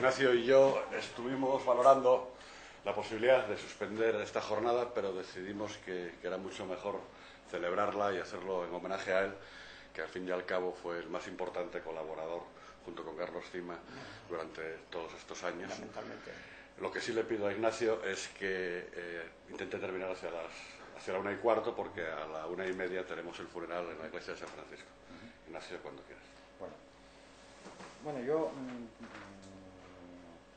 Ignacio y yo estuvimos valorando la posibilidad de suspender esta jornada, pero decidimos que era mucho mejor celebrarla y hacerlo en homenaje a él, que al fin y al cabo fue el más importante colaborador junto con Carlos Cima durante todos estos años. Lo que sí le pido a Ignacio es que intente terminar hacia la 1:15, porque a la 1:30 tenemos el funeral en la iglesia de San Francisco. Ignacio, cuando quieras. Bueno, yo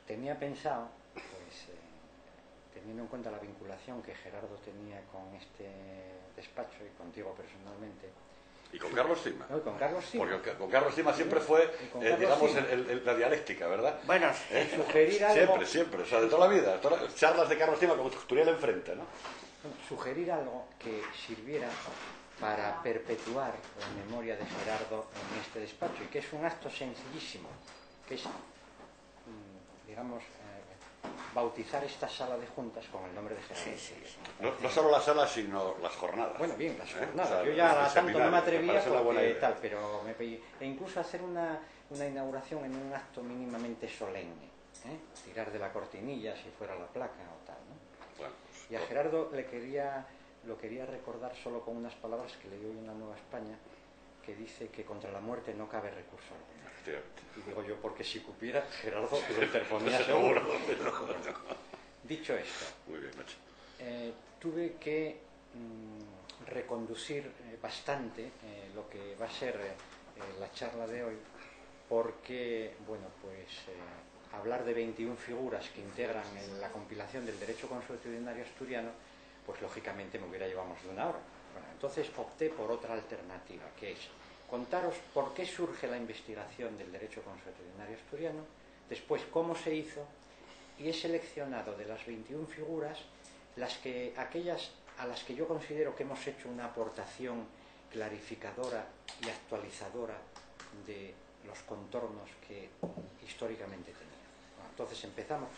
tenía pensado, pues teniendo en cuenta la vinculación que Gerardo tenía con este despacho y contigo personalmente. Y con Carlos Cima. No, con Carlos Cima. Porque con Carlos Cima siempre fue, digamos, la dialéctica, ¿verdad? Bueno, sugerir algo... Siempre, o sea, de toda la vida. Todas las charlas de Carlos Cima como Turiel enfrente, ¿no? Sugerir algo que sirviera para perpetuar la memoria de Gerardo en este despacho, y que es un acto sencillísimo, que es, digamos, bautizar esta sala de juntas con el nombre de Gerardo. No solo la sala, sino las jornadas. Bueno, bien, las jornadas. O sea, yo ya tanto no me atrevía porque tal, pero me pedí. E incluso hacer una inauguración en un acto mínimamente solemne, tirar de la cortinilla si fuera la placa o tal, ¿no? Bueno, pues, y a Gerardo lo quería recordar solo con unas palabras que leí hoy en la Nueva España, que dice que contra la muerte no cabe recurso alguno. Y digo yo, porque si cupiera, Gerardo lo interponía seguro. Dicho esto, muy bien, macho. Tuve que reconducir bastante lo que va a ser la charla de hoy, porque, bueno, pues hablar de 21 figuras que integran la compilación del derecho consuetudinario asturiano, pues lógicamente me hubiera llevado más de una hora. Bueno, entonces opté por otra alternativa, que es contaros por qué surge la investigación del derecho consuetudinario asturiano, después cómo se hizo, y he seleccionado de las 21 figuras aquellas a las que yo considero que hemos hecho una aportación clarificadora y actualizadora de los contornos que históricamente tenía. Bueno, entonces empezamos.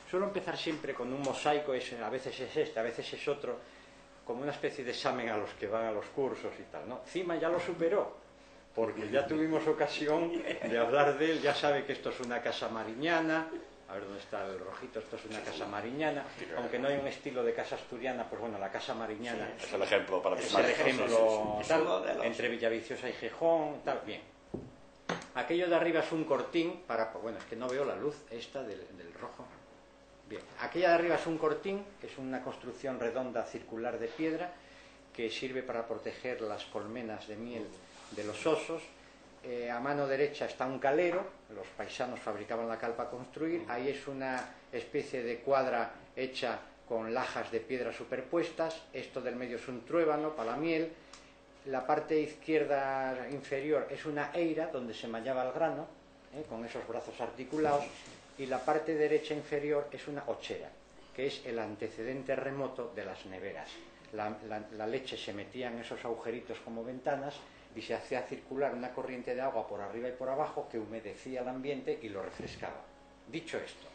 Suelo empezar siempre con un mosaico, a veces es este, a veces es otro, como una especie de examen a los que van a los cursos y tal, ¿no? Cima ya lo superó, porque ya tuvimos ocasión de hablar de él. Ya sabe que esto es una casa mariñana. A ver dónde está el rojito. Esto es una casa mariñana, aunque no hay un estilo de casa asturiana. Pues bueno, la casa mariñana es el ejemplo para es el ejemplo tal, entre Villaviciosa y Gijón, tal. Bien, aquello de arriba es un cortín para, bueno, es que no veo la luz esta del rojo. Bien, aquella de arriba es un cortín, que es una construcción redonda circular de piedra que sirve para proteger las colmenas de miel de los osos. A mano derecha está un calero, los paisanos fabricaban la cal para construir. Ahí es una especie de cuadra hecha con lajas de piedra superpuestas. Esto del medio es un truébano para la miel. La parte izquierda inferior es una eira donde se mallaba el grano, con esos brazos articulados. Y la parte derecha inferior es una ochera, que es el antecedente remoto de las neveras. La leche se metía en esos agujeritos como ventanas y se hacía circular una corriente de agua por arriba y por abajo que humedecía el ambiente y lo refrescaba. Dicho esto...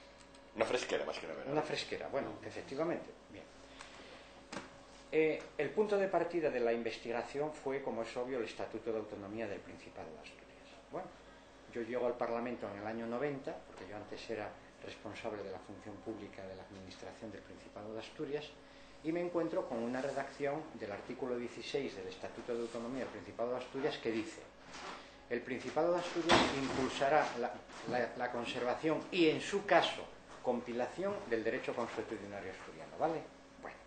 Una fresquera más que nevera. Una fresquera, bueno, efectivamente. Bien. El punto de partida de la investigación fue, como es obvio, el Estatuto de Autonomía del Principado de Asturias. Bueno, yo llego al Parlamento en el año 90, porque yo antes era responsable de la función pública de la Administración del Principado de Asturias, y me encuentro con una redacción del artículo 16 del Estatuto de Autonomía del Principado de Asturias que dice: el Principado de Asturias impulsará la conservación y, en su caso, compilación del derecho consuetudinario asturiano. ¿Vale? Bueno,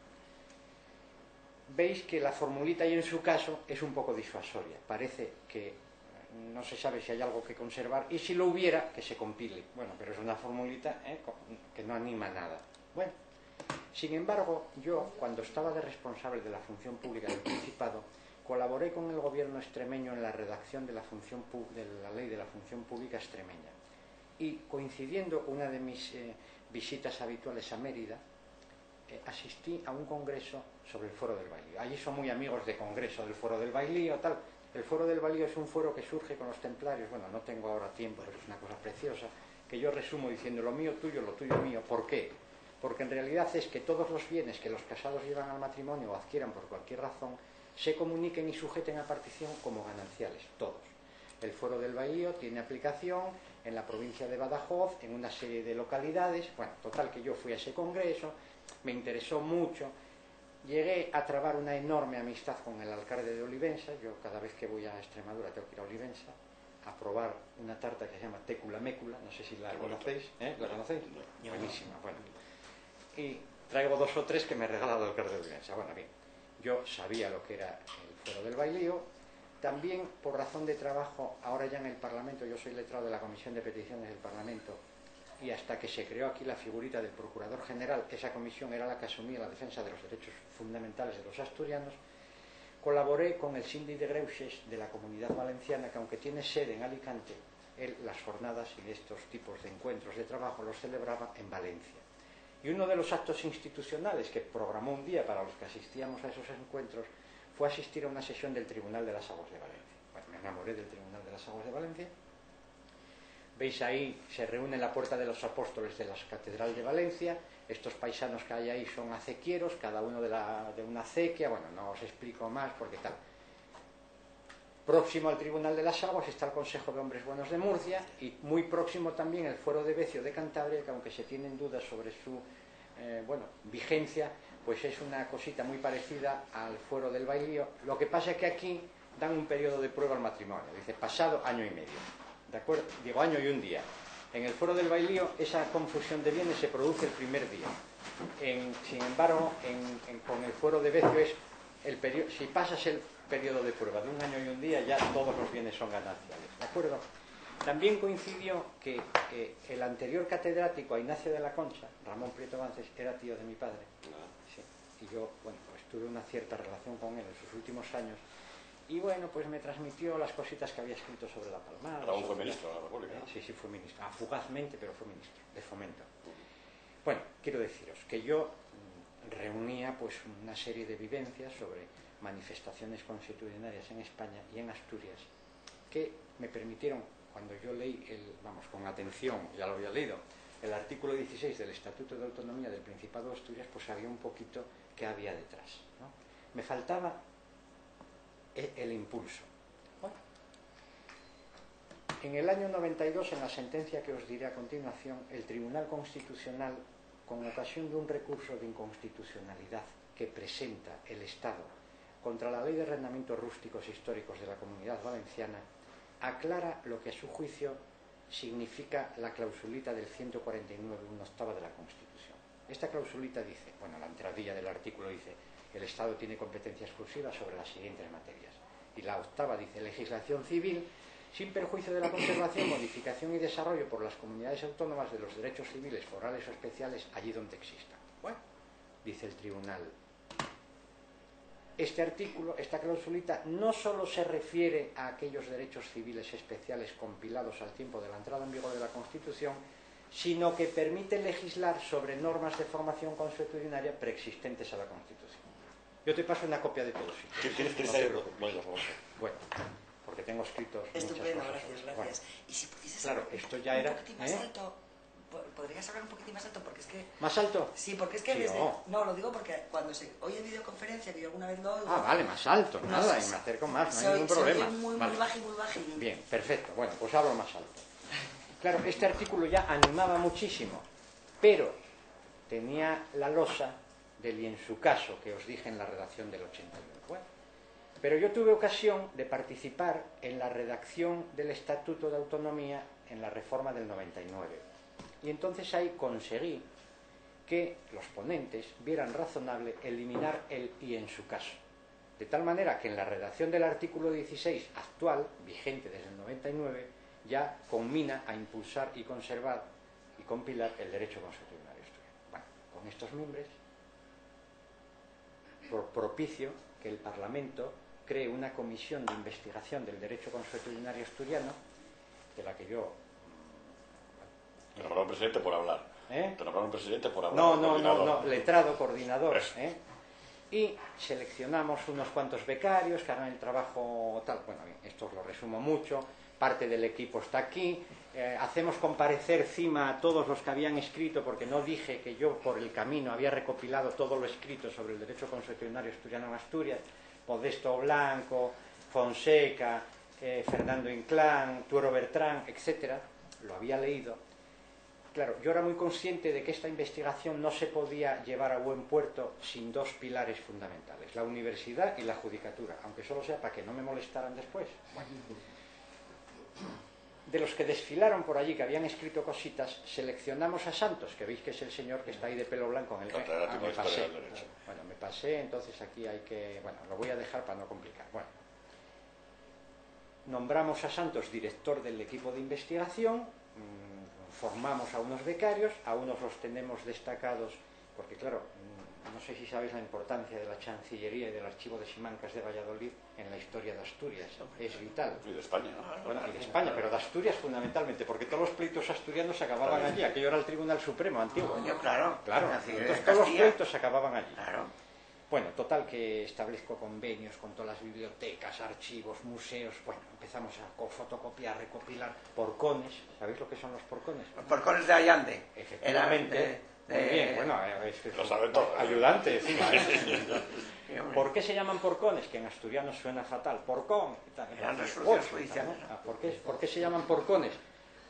veis que la formulita "y en su caso" es un poco disuasoria. Parece que no se sabe si hay algo que conservar, y si lo hubiera, que se compile. Bueno, pero es una formulita que no anima nada. Bueno, sin embargo, yo, cuando estaba de responsable de la función pública del Principado, colaboré con el gobierno extremeño en la redacción de la ley de la función pública extremeña. Y coincidiendo una de mis visitas habituales a Mérida, asistí a un congreso sobre el Foro del Bailío. Allí son muy amigos de congreso del Foro del Bailío, tal. El Foro del Bailío es un foro que surge con los templarios. Bueno, no tengo ahora tiempo, pero es una cosa preciosa, que yo resumo diciendo: lo mío tuyo, lo tuyo mío. ¿Por qué? Porque en realidad es que todos los bienes que los casados llevan al matrimonio o adquieran por cualquier razón se comuniquen y sujeten a partición como gananciales, todos. El Foro del Bailío tiene aplicación en la provincia de Badajoz, en una serie de localidades. Bueno, total que yo fui a ese congreso, me interesó mucho. Llegué a trabar una enorme amistad con el alcalde de Olivenza. Yo cada vez que voy a Extremadura tengo que ir a Olivenza a probar una tarta que se llama Técula Mécula, no sé si la conocéis, ¿La conocéis? No. Buenísima, bueno. Y traigo 2 o 3 que me regala el alcalde de Olivenza. Bueno, bien, yo sabía lo que era el Fuero del Bailío. También, por razón de trabajo, ahora ya en el Parlamento, yo soy letrado de la Comisión de Peticiones del Parlamento, y hasta que se creó aquí la figurita del Procurador General, esa comisión era la que asumía la defensa de los derechos fundamentales de los asturianos. Colaboré con el Síndic de Greuges de la Comunidad Valenciana, que aunque tiene sede en Alicante, él las jornadas y estos tipos de encuentros de trabajo los celebraba en Valencia. Y uno de los actos institucionales que programó un día para los que asistíamos a esos encuentros fue asistir a una sesión del Tribunal de las Aguas de Valencia. Bueno, me enamoré del Tribunal de las Aguas de Valencia. Veis ahí, se reúne en la Puerta de los Apóstoles de la Catedral de Valencia. Estos paisanos que hay ahí son acequieros, cada uno de una acequia. Bueno, no os explico más porque tal. Próximo al Tribunal de las Aguas está el Consejo de Hombres Buenos de Murcia, y muy próximo también el Fuero de Becio de Cantabria, que aunque se tienen dudas sobre su vigencia, pues es una cosita muy parecida al Fuero del Bailío. Lo que pasa es que aquí dan un periodo de prueba al matrimonio, dice pasado año y medio, ¿de acuerdo? Digo año y un día. En el Fuero del Bailío esa confusión de bienes se produce el primer día. Sin embargo, con el Fuero de Becio es el periodo, si pasas el periodo de prueba de un año y un día, ya todos los bienes son gananciales, ¿de acuerdo? También coincidió que el anterior catedrático a Ignacio de la Concha, Ramón Prieto Vances, era tío de mi padre. Sí. Y yo, bueno, pues tuve una cierta relación con él en sus últimos años. Y bueno, pues me transmitió las cositas que había escrito sobre la Palmar. Ramón fue ministro de la República. Sí, sí, fue ministro. Fugazmente, pero fue ministro de Fomento. Bueno, quiero deciros que yo reunía pues una serie de vivencias sobre manifestaciones constitucionarias en España y en Asturias que me permitieron, cuando yo leí, con atención, ya lo había leído, el artículo 16 del Estatuto de Autonomía del Principado de Asturias, pues sabía un poquito qué había detrás, ¿no? Me faltaba el impulso. Bueno, en el año 92, en la sentencia que os diré a continuación, el Tribunal Constitucional, con ocasión de un recurso de inconstitucionalidad que presenta el Estado contra la Ley de Arrendamientos Rústicos Históricos de la Comunidad Valenciana, aclara lo que a su juicio significa la clausulita del 149, una octava de la Constitución. Esta clausulita dice, bueno, la entradilla del artículo dice, el Estado tiene competencia exclusiva sobre las siguientes materias. Y la octava dice, legislación civil, sin perjuicio de la conservación, modificación y desarrollo por las comunidades autónomas de los derechos civiles, forales o especiales allí donde existan. Bueno, dice el tribunal, este artículo, esta clausulita, no solo se refiere a aquellos derechos civiles especiales compilados al tiempo de la entrada en vigor de la Constitución, sino que permite legislar sobre normas de formación constitucionaria preexistentes a la Constitución. Yo te paso una copia de todo. Si ¿Tienes ahí? Bueno, porque tengo escritos estupendo, muchas cosas. gracias. Bueno, Y si pudieses claro, hablar esto ya era... un poquitín más alto, ¿podrías hablar un poquitín más alto? Porque es que... ¿Más alto? Sí, porque es que Sí, desde... no. No, lo digo porque cuando se oye videoconferencia, que yo alguna vez lo oigo... Ah, vale, más alto, No, nada, sí, y me acerco más, no hay se ningún problema. oye muy Vale. bajín, muy bajín. Bien, perfecto. Bueno, pues hablo más alto. Claro, este artículo ya animaba muchísimo, pero tenía la losa del y en su caso, que os dije en la redacción del 81. Bueno, pero yo tuve ocasión de participar en la redacción del Estatuto de Autonomía en la reforma del 99. Y entonces ahí conseguí que los ponentes vieran razonable eliminar el y en su caso. De tal manera que en la redacción del artículo 16 actual, vigente desde el 99, ya conmina a impulsar y conservar y compilar el derecho constitucional asturiano. Bueno, con estos mimbres, propicio que el Parlamento cree una comisión de investigación del derecho constitucional asturiano, de la que yo... Te nombraron presidente por hablar. Te nombraron presidente por hablar. No, letrado, coordinador. Y seleccionamos unos cuantos becarios que hagan el trabajo tal. Bueno, bien, esto os lo resumo mucho. Parte del equipo está aquí. Hacemos comparecer encima a todos los que habían escrito, porque no dije que yo por el camino había recopilado todo lo escrito sobre el derecho constitucional asturiano en Asturias. Modesto Blanco, Fonseca, Fernando Inclán, Tuero Bertrán, etcétera. lo había leído. Claro, yo era muy consciente de que esta investigación no se podía llevar a buen puerto sin dos pilares fundamentales, la universidad y la judicatura, aunque solo sea para que no me molestaran después. Bueno, de los que desfilaron por allí, que habían escrito cositas, seleccionamos a Santos, que veis que es el señor que está ahí de pelo blanco en el que me pasé. Bueno, me pasé, entonces aquí hay que... Bueno, lo voy a dejar para no complicar. Bueno, nombramos a Santos director del equipo de investigación, formamos a unos becarios, a unos los tenemos destacados, porque claro, no sé si sabéis la importancia de la Chancillería y del Archivo de Simancas de Valladolid en la historia de Asturias, es vital. Y de España. Bueno, y de España, pero de Asturias fundamentalmente, porque todos los pleitos asturianos se acababan allí, aquello era el Tribunal Supremo antiguo. Claro, entonces todos los pleitos se acababan allí. Claro. Bueno, total que establezco convenios con todas las bibliotecas, archivos, museos. Bueno, empezamos a fotocopiar, recopilar porcones. ¿Sabéis lo que son los porcones? Los porcones de Allande. Efectivamente. Muy bien, bueno, lo saben todos. Ayudante, encima. ¿Por qué se llaman porcones? Que en asturiano suena fatal. Porcón. Eran resoluciones judiciales. ¿Por qué se llaman porcones?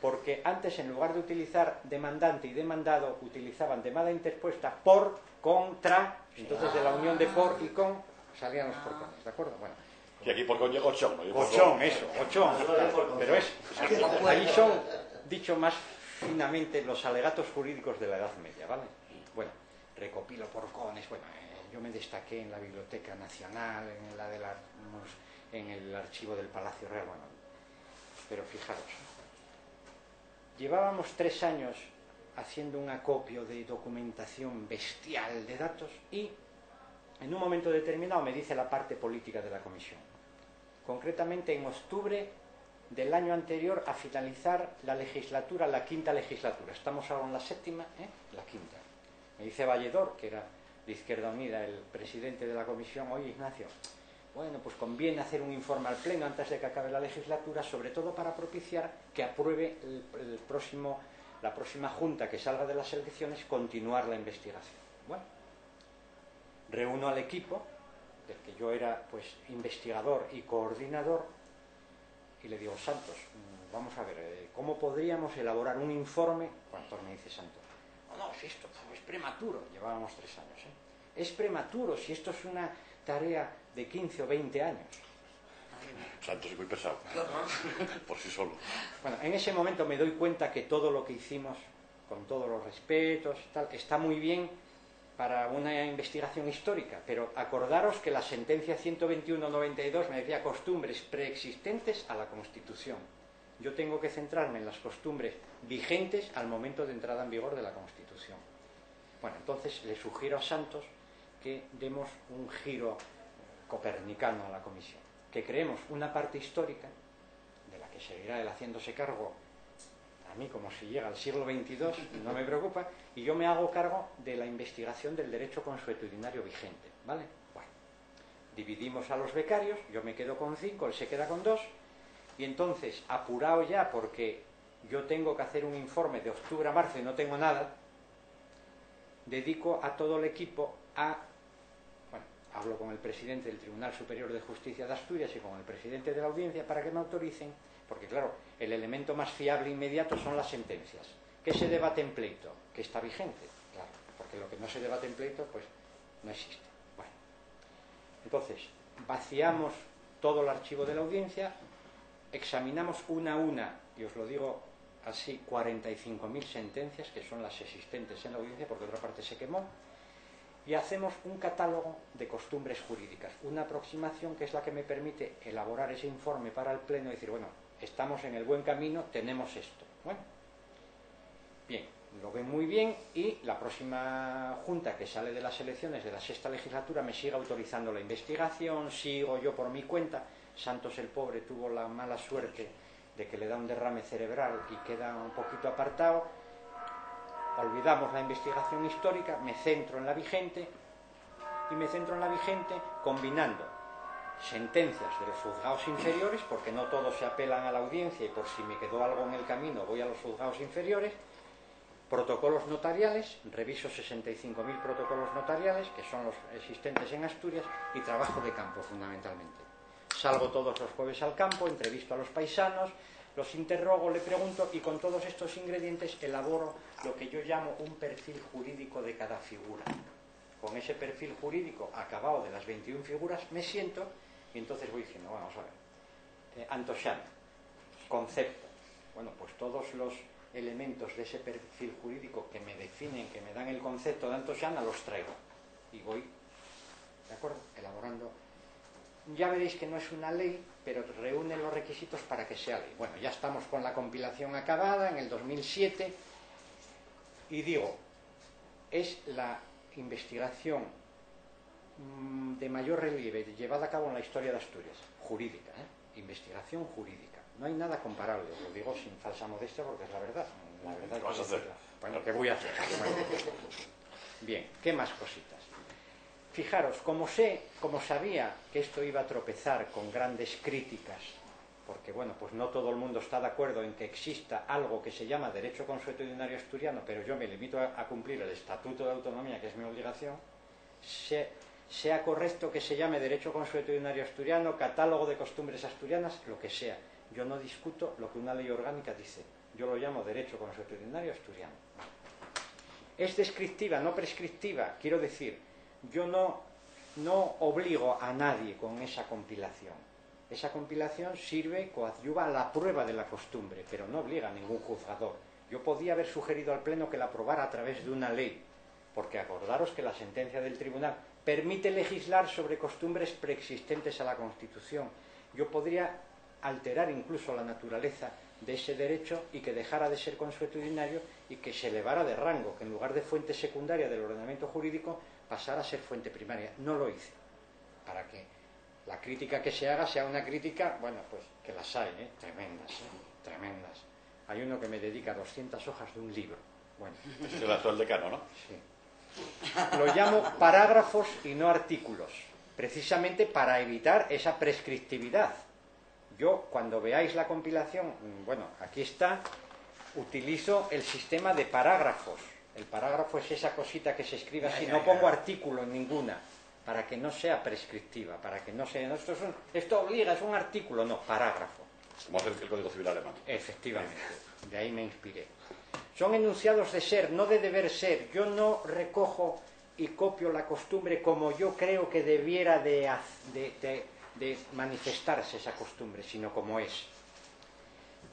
Porque antes, en lugar de utilizar demandante y demandado, utilizaban demanda interpuesta por, contra. Entonces, de la unión de por y con salían los porcones, ¿de acuerdo? Bueno. Y aquí por con llega ochón, ¿no? Ochón, pero es... Ahí son, dicho más finamente, los alegatos jurídicos de la Edad Media, ¿vale? Bueno, recopilo porcones, bueno, yo me destaqué en la Biblioteca Nacional, en el archivo del Palacio Real, bueno, pero fijaros, llevábamos 3 años haciendo un acopio de documentación bestial de datos y en un momento determinado me dice la parte política de la comisión, concretamente en octubre del año anterior a finalizar la legislatura, la 5ª legislatura. Estamos ahora en la 7ª, la 5ª. Me dice Valledor, que era de Izquierda Unida, el presidente de la comisión: oye, Ignacio, bueno, pues conviene hacer un informe al Pleno antes de que acabe la legislatura, sobre todo para propiciar que apruebe la próxima junta que salga de las elecciones, continuar la investigación. Bueno, reúno al equipo, del que yo era pues investigador y coordinador, y le digo: Santos, vamos a ver, ¿cómo podríamos elaborar un informe? ¿Cuántos me dice Santos? No, si esto es prematuro. Llevábamos 3 años, Es prematuro, si esto es una tarea de 15 o 20 años. Santos es muy pesado. Por sí solo. Bueno, en ese momento me doy cuenta que todo lo que hicimos, con todos los respetos, tal, está muy bien para una investigación histórica, pero acordaros que la sentencia 121/92 me decía costumbres preexistentes a la Constitución. Yo tengo que centrarme en las costumbres vigentes al momento de entrada en vigor de la Constitución. Bueno, entonces le sugiero a Santos que demos un giro copernicano a la comisión, que creemos una parte histórica, de la que seguirá él haciéndose cargo, a mí como si llega al siglo XXII, no me preocupa, y yo me hago cargo de la investigación del derecho consuetudinario vigente, ¿vale? Bueno, dividimos a los becarios, yo me quedo con 5, él se queda con 2, y entonces, apurado ya, porque yo tengo que hacer un informe de octubre a marzo y no tengo nada, dedico a todo el equipo a... Bueno, hablo con el presidente del Tribunal Superior de Justicia de Asturias y con el presidente de la Audiencia para que me autoricen, porque claro, el elemento más fiable e inmediato son las sentencias. ¿Qué se debate en pleito? Que está vigente, claro, porque lo que no se debate en pleito, pues no existe. Bueno, entonces, vaciamos todo el archivo de la Audiencia, examinamos una a una, y os lo digo así, 45.000 sentencias, que son las existentes en la Audiencia, porque otra parte se quemó, y hacemos un catálogo de costumbres jurídicas, una aproximación que es la que me permite elaborar ese informe para el Pleno y decir, bueno, estamos en el buen camino, tenemos esto. Bueno, bien, lo ven muy bien y la próxima junta que sale de las elecciones de la 6ª legislatura me sigue autorizando la investigación, sigo yo por mi cuenta. Santos el pobre tuvo la mala suerte de que le da un derrame cerebral y queda un poquito apartado. Olvidamos la investigación histórica, me centro en la vigente, y me centro en la vigente combinando sentencias de los juzgados inferiores, porque no todos se apelan a la Audiencia y por si me quedó algo en el camino voy a los juzgados inferiores, protocolos notariales, reviso 65.000 protocolos notariales, que son los existentes en Asturias, y trabajo de campo fundamentalmente. Salgo todos los jueves al campo, entrevisto a los paisanos, los interrogo, le pregunto y con todos estos ingredientes elaboro lo que yo llamo un perfil jurídico de cada figura. Con ese perfil jurídico acabado de las 21 figuras me siento y entonces voy diciendo, vamos a ver, Antoxana, concepto, bueno, pues todos los elementos de ese perfil jurídico que me definen, que me dan el concepto de Antoxana, los traigo y voy, ¿de acuerdo?, elaborando. Ya veréis que no es una ley, pero reúne los requisitos para que sea ley. Bueno, ya estamos con la compilación acabada en el 2007 y digo, es la investigación de mayor relieve llevada a cabo en la historia de Asturias, jurídica, investigación jurídica. No hay nada comparable, os lo digo sin falsa modestia porque es la verdad. La verdad ¿Qué vas a hacer? Bueno, ¿qué voy a hacer? Bien, ¿qué más cositas? Fijaros, como sabía que esto iba a tropezar con grandes críticas, porque bueno, pues no todo el mundo está de acuerdo en que exista algo que se llama derecho consuetudinario asturiano, pero yo me limito a cumplir el Estatuto de Autonomía, que es mi obligación, sea correcto que se llame derecho consuetudinario asturiano, catálogo de costumbres asturianas, lo que sea. Yo no discuto lo que una ley orgánica dice, yo lo llamo derecho consuetudinario asturiano. Es descriptiva, no prescriptiva, quiero decir, yo no obligo a nadie con esa compilación. Esa compilación sirve, coadyuva a la prueba de la costumbre, pero no obliga a ningún juzgador. Yo podía haber sugerido al Pleno que la aprobara a través de una ley, porque acordaros que la sentencia del tribunal permite legislar sobre costumbres preexistentes a la Constitución. Yo podría alterar incluso la naturaleza de ese derecho y que dejara de ser consuetudinario y que se elevara de rango, que en lugar de fuente secundaria del ordenamiento jurídico pasara a ser fuente primaria. No lo hice, para que la crítica que se haga sea una crítica, bueno, pues que las hay, tremendas, tremendas. Hay uno que me dedica 200 hojas de un libro. Bueno, es el actual decano, ¿no? Sí. Lo llamo parágrafos y no artículos, precisamente para evitar esa prescriptividad. Yo, cuando veáis la compilación, bueno, aquí está, utilizo el sistema de parágrafos. El parágrafo es esa cosita que se escribe así, no pongo artículo en ninguna, para que no sea prescriptiva, para que no sea... No, esto obliga, es un artículo, no, parágrafo. Como hace el Código Civil alemán. Efectivamente, de ahí me inspiré. Son enunciados de ser, no de deber ser. Yo no recojo y copio la costumbre como yo creo que debiera de manifestarse esa costumbre, sino como es.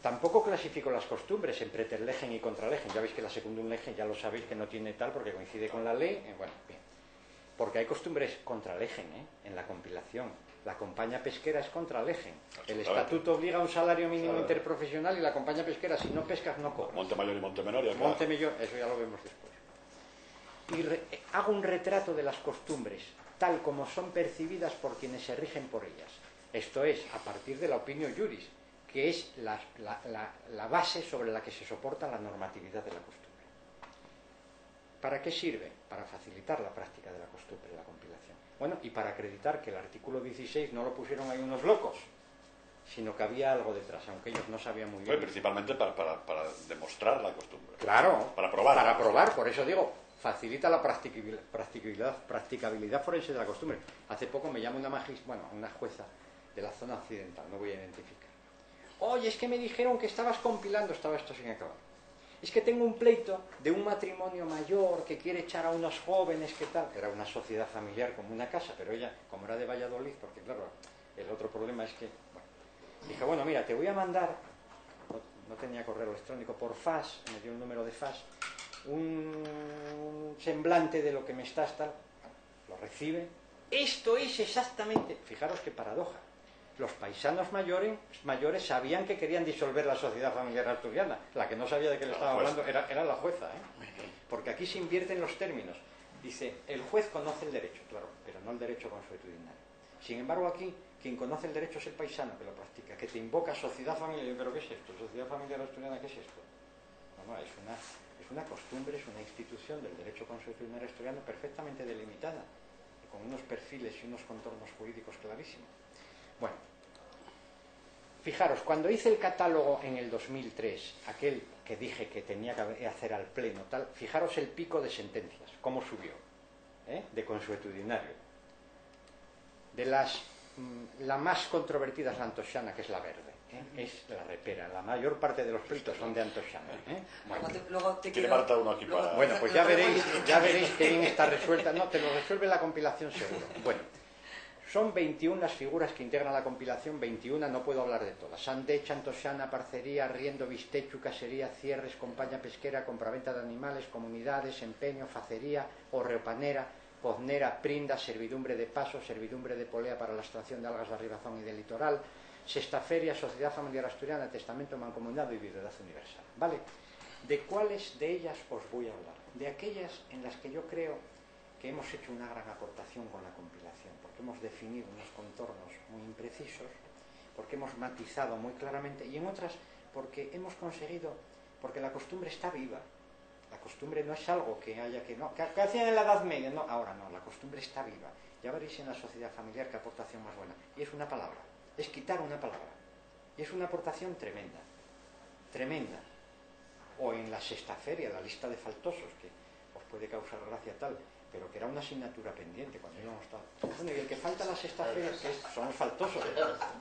Tampoco clasifico las costumbres en preterlegen y contralegen. Ya veis que la secundum legen ya lo sabéis que no tiene tal porque coincide con la ley. Bueno, bien. Porque hay costumbres contralegen en la compilación. La compañía pesquera es contralegen. El estatuto obliga a un salario mínimo interprofesional y la compañía pesquera, si no pescas, no cobras. Montemayor y Montemenor. Montemayor, eso ya lo vemos después. Y hago un retrato de las costumbres, tal como son percibidas por quienes se rigen por ellas. Esto es, a partir de la opinio juris, que es la base sobre la que se soporta la normatividad de la costumbre. ¿Para qué sirve? Para facilitar la práctica de la costumbre, la compilación. Bueno, y para acreditar que el artículo 16 no lo pusieron ahí unos locos, sino que había algo detrás, aunque ellos no sabían muy bien. Principalmente para demostrar la costumbre. Claro, para probar. Para probar, por eso digo, facilita la practicabilidad forense de la costumbre. Hace poco me llama una jueza de la zona occidental, no voy a identificar. Oye, es que me dijeron que estabas compilando, estaba esto sin acabar. Es que tengo un pleito de un matrimonio mayor que quiere echar a unos jóvenes, ¿qué tal? Era una sociedad familiar como una casa, pero ella, como era de Valladolid, porque claro, el otro problema es que, dije, bueno, mira, te voy a mandar, no tenía correo electrónico, por fax, me dio un número de fax, un semblante de lo que me estás, tal, lo recibe. Esto es exactamente, fijaros qué paradoja. Los paisanos mayores sabían que querían disolver la sociedad familiar asturiana. La que no sabía de qué le estaba hablando era la jueza, porque aquí se invierten los términos. Dice, el juez conoce el derecho, claro, pero no el derecho consuetudinario. Sin embargo, aquí, quien conoce el derecho es el paisano que lo practica, que te invoca sociedad familiar. ¿Pero qué es esto? ¿Sociedad familiar asturiana qué es esto? No, es una costumbre, es una institución del derecho consuetudinario asturiano perfectamente delimitada, con unos perfiles y unos contornos jurídicos clarísimos. Bueno, fijaros, cuando hice el catálogo en el 2003, aquel que dije que tenía que hacer al pleno, tal, fijaros el pico de sentencias, cómo subió, de consuetudinario. De la más controvertida es la Antoxana, que es la verde. es la repera. La mayor parte de los pleitos son de Antoxana. Bueno. Luego te Tiene quiero- Marta uno aquí para... Bueno, pues ya veréis que bien está resuelta. No, te lo resuelve la compilación seguro. Bueno, son 21 las figuras que integran la compilación, 21, no puedo hablar de todas. Sandecha, Antoxana, parcería, arriendo, bistechu, casería, cierres, compañía pesquera, compraventa de animales, comunidades, empeño, facería, orreopanera, poznera, prinda, servidumbre de paso, servidumbre de polea para la extracción de algas de arribazón y del litoral, sexta feria, sociedad familiar asturiana, testamento mancomunado y viudedad universal. ¿Vale? ¿De cuáles de ellas os voy a hablar? De aquellas en las que yo creo que hemos hecho una gran aportación con la compilación, porque hemos definido unos contornos muy imprecisos, porque hemos matizado muy claramente, y en otras porque hemos conseguido, porque la costumbre está viva. La costumbre no es algo que haya que... no, que hacían en la Edad Media, no, ahora no, la costumbre está viva. Ya veréis en la sociedad familiar qué aportación más buena. Y es una palabra, es quitar una palabra. Y es una aportación tremenda, tremenda. O en la sexta feria, la lista de faltosos, que os puede causar gracia tal, pero que era una asignatura pendiente cuando íbamos tal. Bueno, y el que falta a la sexta feria son los faltosos,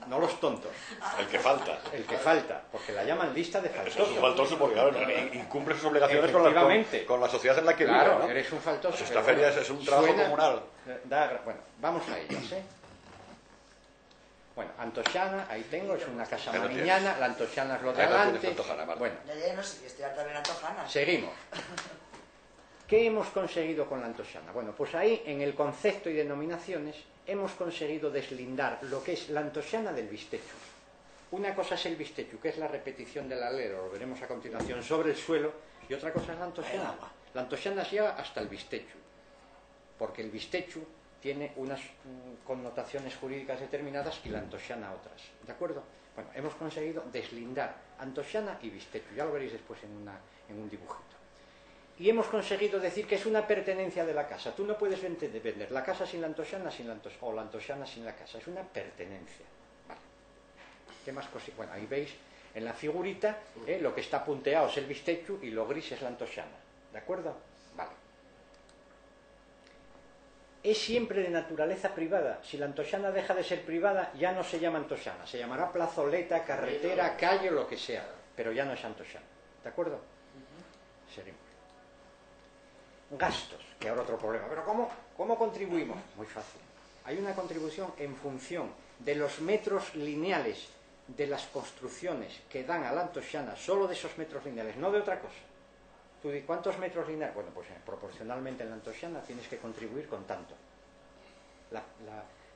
no los tontos. El que falta. El que falta, porque la llaman lista de Eso es faltosos. un faltoso porque claro, incumple sus obligaciones Efectivamente. con la sociedad en la que Claro, vive, ¿no? eres un faltoso. Esta pero feria bueno, es un trabajo comunal. Bueno, vamos a ellos, ¿eh? Bueno, Antoxana, ahí tengo, es una casa Ahí lo mariñana, la Antoxana es lo de Ahí lo adelante. tienes, Antojana, Marta. Bueno, Ya no sé, estoy harta de ver Antojana. seguimos. ¿Qué hemos conseguido con la Antoxana? Bueno, pues ahí en el concepto y denominaciones hemos conseguido deslindar lo que es la Antoxana del bistechu. Una cosa es el bistechu, que es la repetición del alero, lo veremos a continuación, sobre el suelo, y otra cosa es la Antoxana. La Antoxana llega hasta el bistechu, porque el bistechu tiene unas connotaciones jurídicas determinadas y la Antoxana otras. ¿De acuerdo? Bueno, hemos conseguido deslindar Antoxana y bistechu, ya lo veréis después en un dibujito. Y hemos conseguido decir que es una pertenencia de la casa. Tú no puedes vender la casa sin la Antoxana, o la Antoxana sin la casa. Es una pertenencia. Vale. ¿Qué más cosas? Bueno, ahí veis en la figurita lo que está punteado es el bistechu y lo gris es la Antoxana. ¿De acuerdo? Vale. Es siempre de naturaleza privada. Si la Antoxana deja de ser privada, ya no se llama Antoxana. Se llamará plazoleta, carretera, calle o lo que sea. Pero ya no es Antoxana. ¿De acuerdo? Seguimos. Gastos, que ahora otro problema. ¿Pero cómo contribuimos? Muy fácil. Hay una contribución en función de los metros lineales de las construcciones que dan a la Antoxana, solo de esos metros lineales, no de otra cosa. Tú dices, ¿cuántos metros lineales? Bueno, pues proporcionalmente en la Antoxana tienes que contribuir con tanto.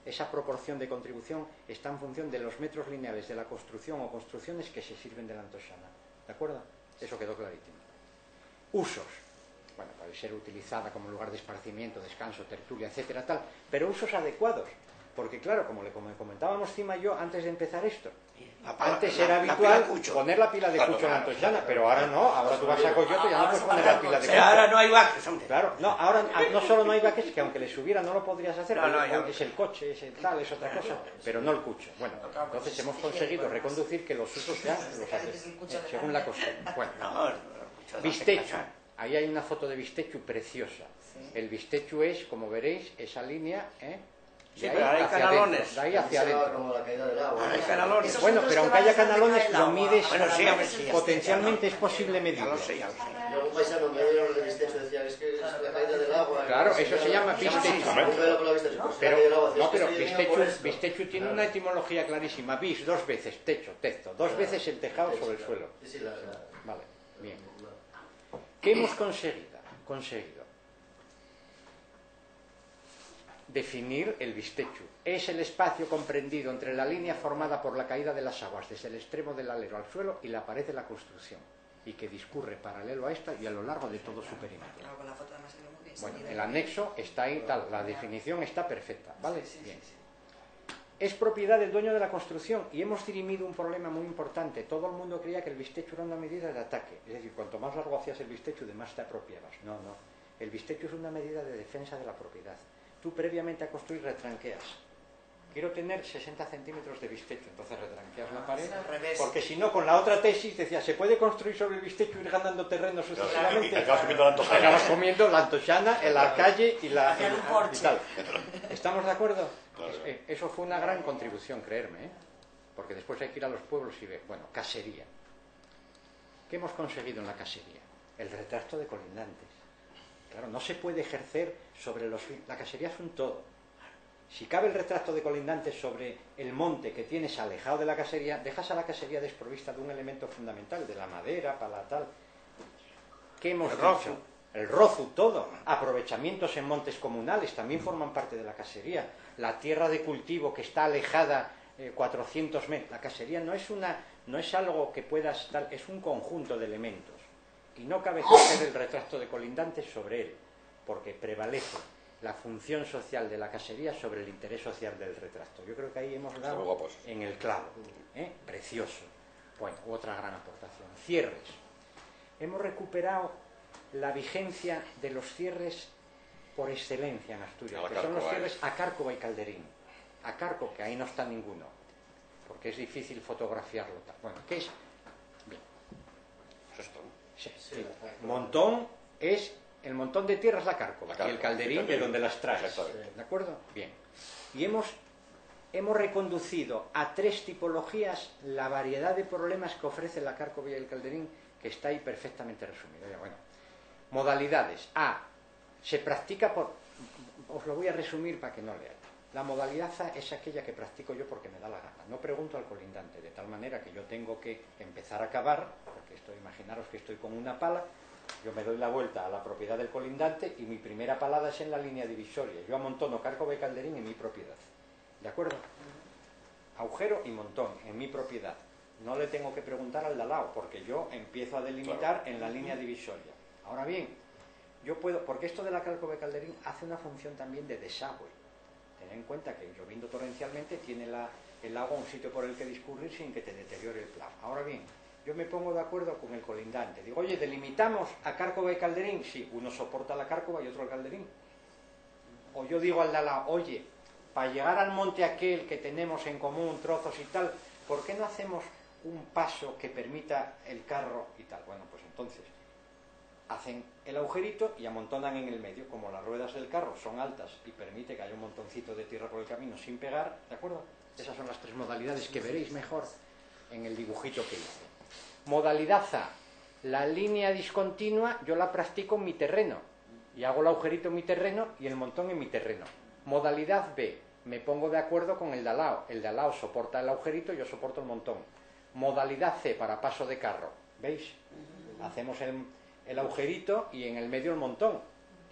Esa proporción de contribución está en función de los metros lineales de la construcción o construcciones que se sirven de la Antoxana. ¿De acuerdo? Eso quedó clarísimo. Usos. Bueno, puede ser utilizada como lugar de esparcimiento, descanso, tertulia, etcétera, tal, pero usos adecuados, porque claro, como le comentábamos Cima y yo antes de empezar esto, antes era habitual poner la pila de cucho en la Antoxana, pero ahora no, ahora tú vas a Coyote y ya no puedes poner la pila de cucho. Ahora no hay vaques, hombre. Claro, no, ahora no solo no hay vaques, que aunque le subiera no lo podrías hacer, No, porque ya. es el coche, es el tal, es otra cosa, pero no el cucho. Bueno, entonces hemos conseguido reconducir que los usos ya los haces según la costumbre. Bueno, bistechu. Ahí hay una foto de bistechu preciosa. El bistechu es, como veréis, esa línea, Sí, pero ahora hay canalones. Adentro, de ahí hacia adentro. Como la caída del agua. Hay canalones. Bueno, pero aunque haya canalones, lo mides, Bueno, sí, hombre, sí. potencialmente es posible Ya medirlo. lo sé, ya lo sé. Y algún paisano me dio el bistecho decía es que es la caída del agua. Claro, eso se llama bistechu. Pero, no, pero bistechu tiene una etimología clarísima. Bis, dos veces, techo, texto. Dos veces el tejado sobre el suelo. Sí, Vale, bien. ¿Qué hemos conseguido? Definir el bistechu. Es el espacio comprendido entre la línea formada por la caída de las aguas desde el extremo del alero al suelo y la pared de la construcción, y que discurre paralelo a esta y a lo largo de todo su perímetro. Claro, con la foto además se ve muy bien. Bueno, el anexo está ahí, tal, la definición está perfecta, ¿vale? Bien. Es propiedad del dueño de la construcción y hemos dirimido un problema muy importante. Todo el mundo creía que el bistechu era una medida de ataque, es decir, cuanto más largo hacías el bistechu, de más te apropiabas. No, no. El bistechu es una medida de defensa de la propiedad. Tú previamente a construir retranqueas. Quiero tener 60 centímetros de bistechu, entonces retranqueas la pared, Es al revés. porque si no, con la otra tesis decía, se puede construir sobre el bistechu y ir ganando terreno sucesivamente. Y acabas comiendo la Antojana. Acabas comiendo la Antoxana en la calle y la Hacer un y porche. tal. ¿Estamos de acuerdo? Claro. Eso fue una gran contribución, creerme, ¿eh? porque después hay que ir a los pueblos y ver. Bueno, casería. ¿Qué hemos conseguido en la casería? El retrato de colindantes. Claro, no se puede ejercer sobre los... La casería es un todo. Si cabe el retrato de colindantes sobre el monte que tienes alejado de la casería, dejas a la casería desprovista de un elemento fundamental, de la madera, para la tal... ¿Qué hemos dicho? El rozu, todo. Aprovechamientos en montes comunales también forman parte de la casería. La tierra de cultivo que está alejada 400 metros. La casería no es algo que puedas tal, es un conjunto de elementos. Y no cabe hacer el retrato de colindantes sobre él, porque prevalece la función social de la casería sobre el interés social del retrato. Yo creo que ahí hemos dado en el clavo. Precioso. Bueno, otra gran aportación. Cierres. Hemos recuperado la vigencia de los cierres por excelencia en Asturias, que son los cierres a Cárcova y Calderín. A Cárcova, que ahí no está ninguno, porque es difícil fotografiarlo. Bueno, ¿qué es? Bien. ¿Es esto? Sí, sí. Montón es... El montón de tierra es la Cárcova, y el Calderín de donde las traes. ¿De acuerdo? Bien. Y hemos reconducido a 3 tipologías la variedad de problemas que ofrece la Cárcova y el Calderín, que está ahí perfectamente resumido. Ya, bueno. Modalidades. A. Se practica por... Os lo voy a resumir para que no leáis. La modalidad A es aquella que practico yo porque me da la gana. No pregunto al colindante, de tal manera que yo tengo que empezar a cavar, porque imaginaros que estoy con una pala, yo me doy la vuelta a la propiedad del colindante y mi primera palada es en la línea divisoria. Yo amontono Cárcova y Calderín en mi propiedad. ¿De acuerdo? Agujero y montón en mi propiedad. No le tengo que preguntar al de al lado, porque yo empiezo a delimitar en la línea divisoria. Ahora bien, yo puedo, porque esto de la Cárcova y Calderín hace una función también de desagüe. Ten en cuenta que lloviendo torrencialmente tiene el agua un sitio por el que discurrir sin que te deteriore el plano. Ahora bien, yo me pongo de acuerdo con el colindante. Digo, oye, ¿delimitamos a Cárcova y Calderín? Sí, uno soporta la Cárcova y otro el Calderín. O yo digo al de al lado, oye, para llegar al monte aquel que tenemos en común, trozos y tal, ¿por qué no hacemos un paso que permita el carro y tal? Bueno, pues entonces hacen el agujerito y amontonan en el medio. Como las ruedas del carro son altas y permite que haya un montoncito de tierra por el camino sin pegar, ¿de acuerdo? Esas son las 3 modalidades que veréis mejor en el dibujito que hice. Modalidad A. La línea discontinua yo la practico en mi terreno y hago el agujerito en mi terreno y el montón en mi terreno. Modalidad B. Me pongo de acuerdo con el de al lado. El de al lado soporta el agujerito y yo soporto el montón. Modalidad C para paso de carro. ¿Veis? Hacemos el agujerito y en el medio el montón.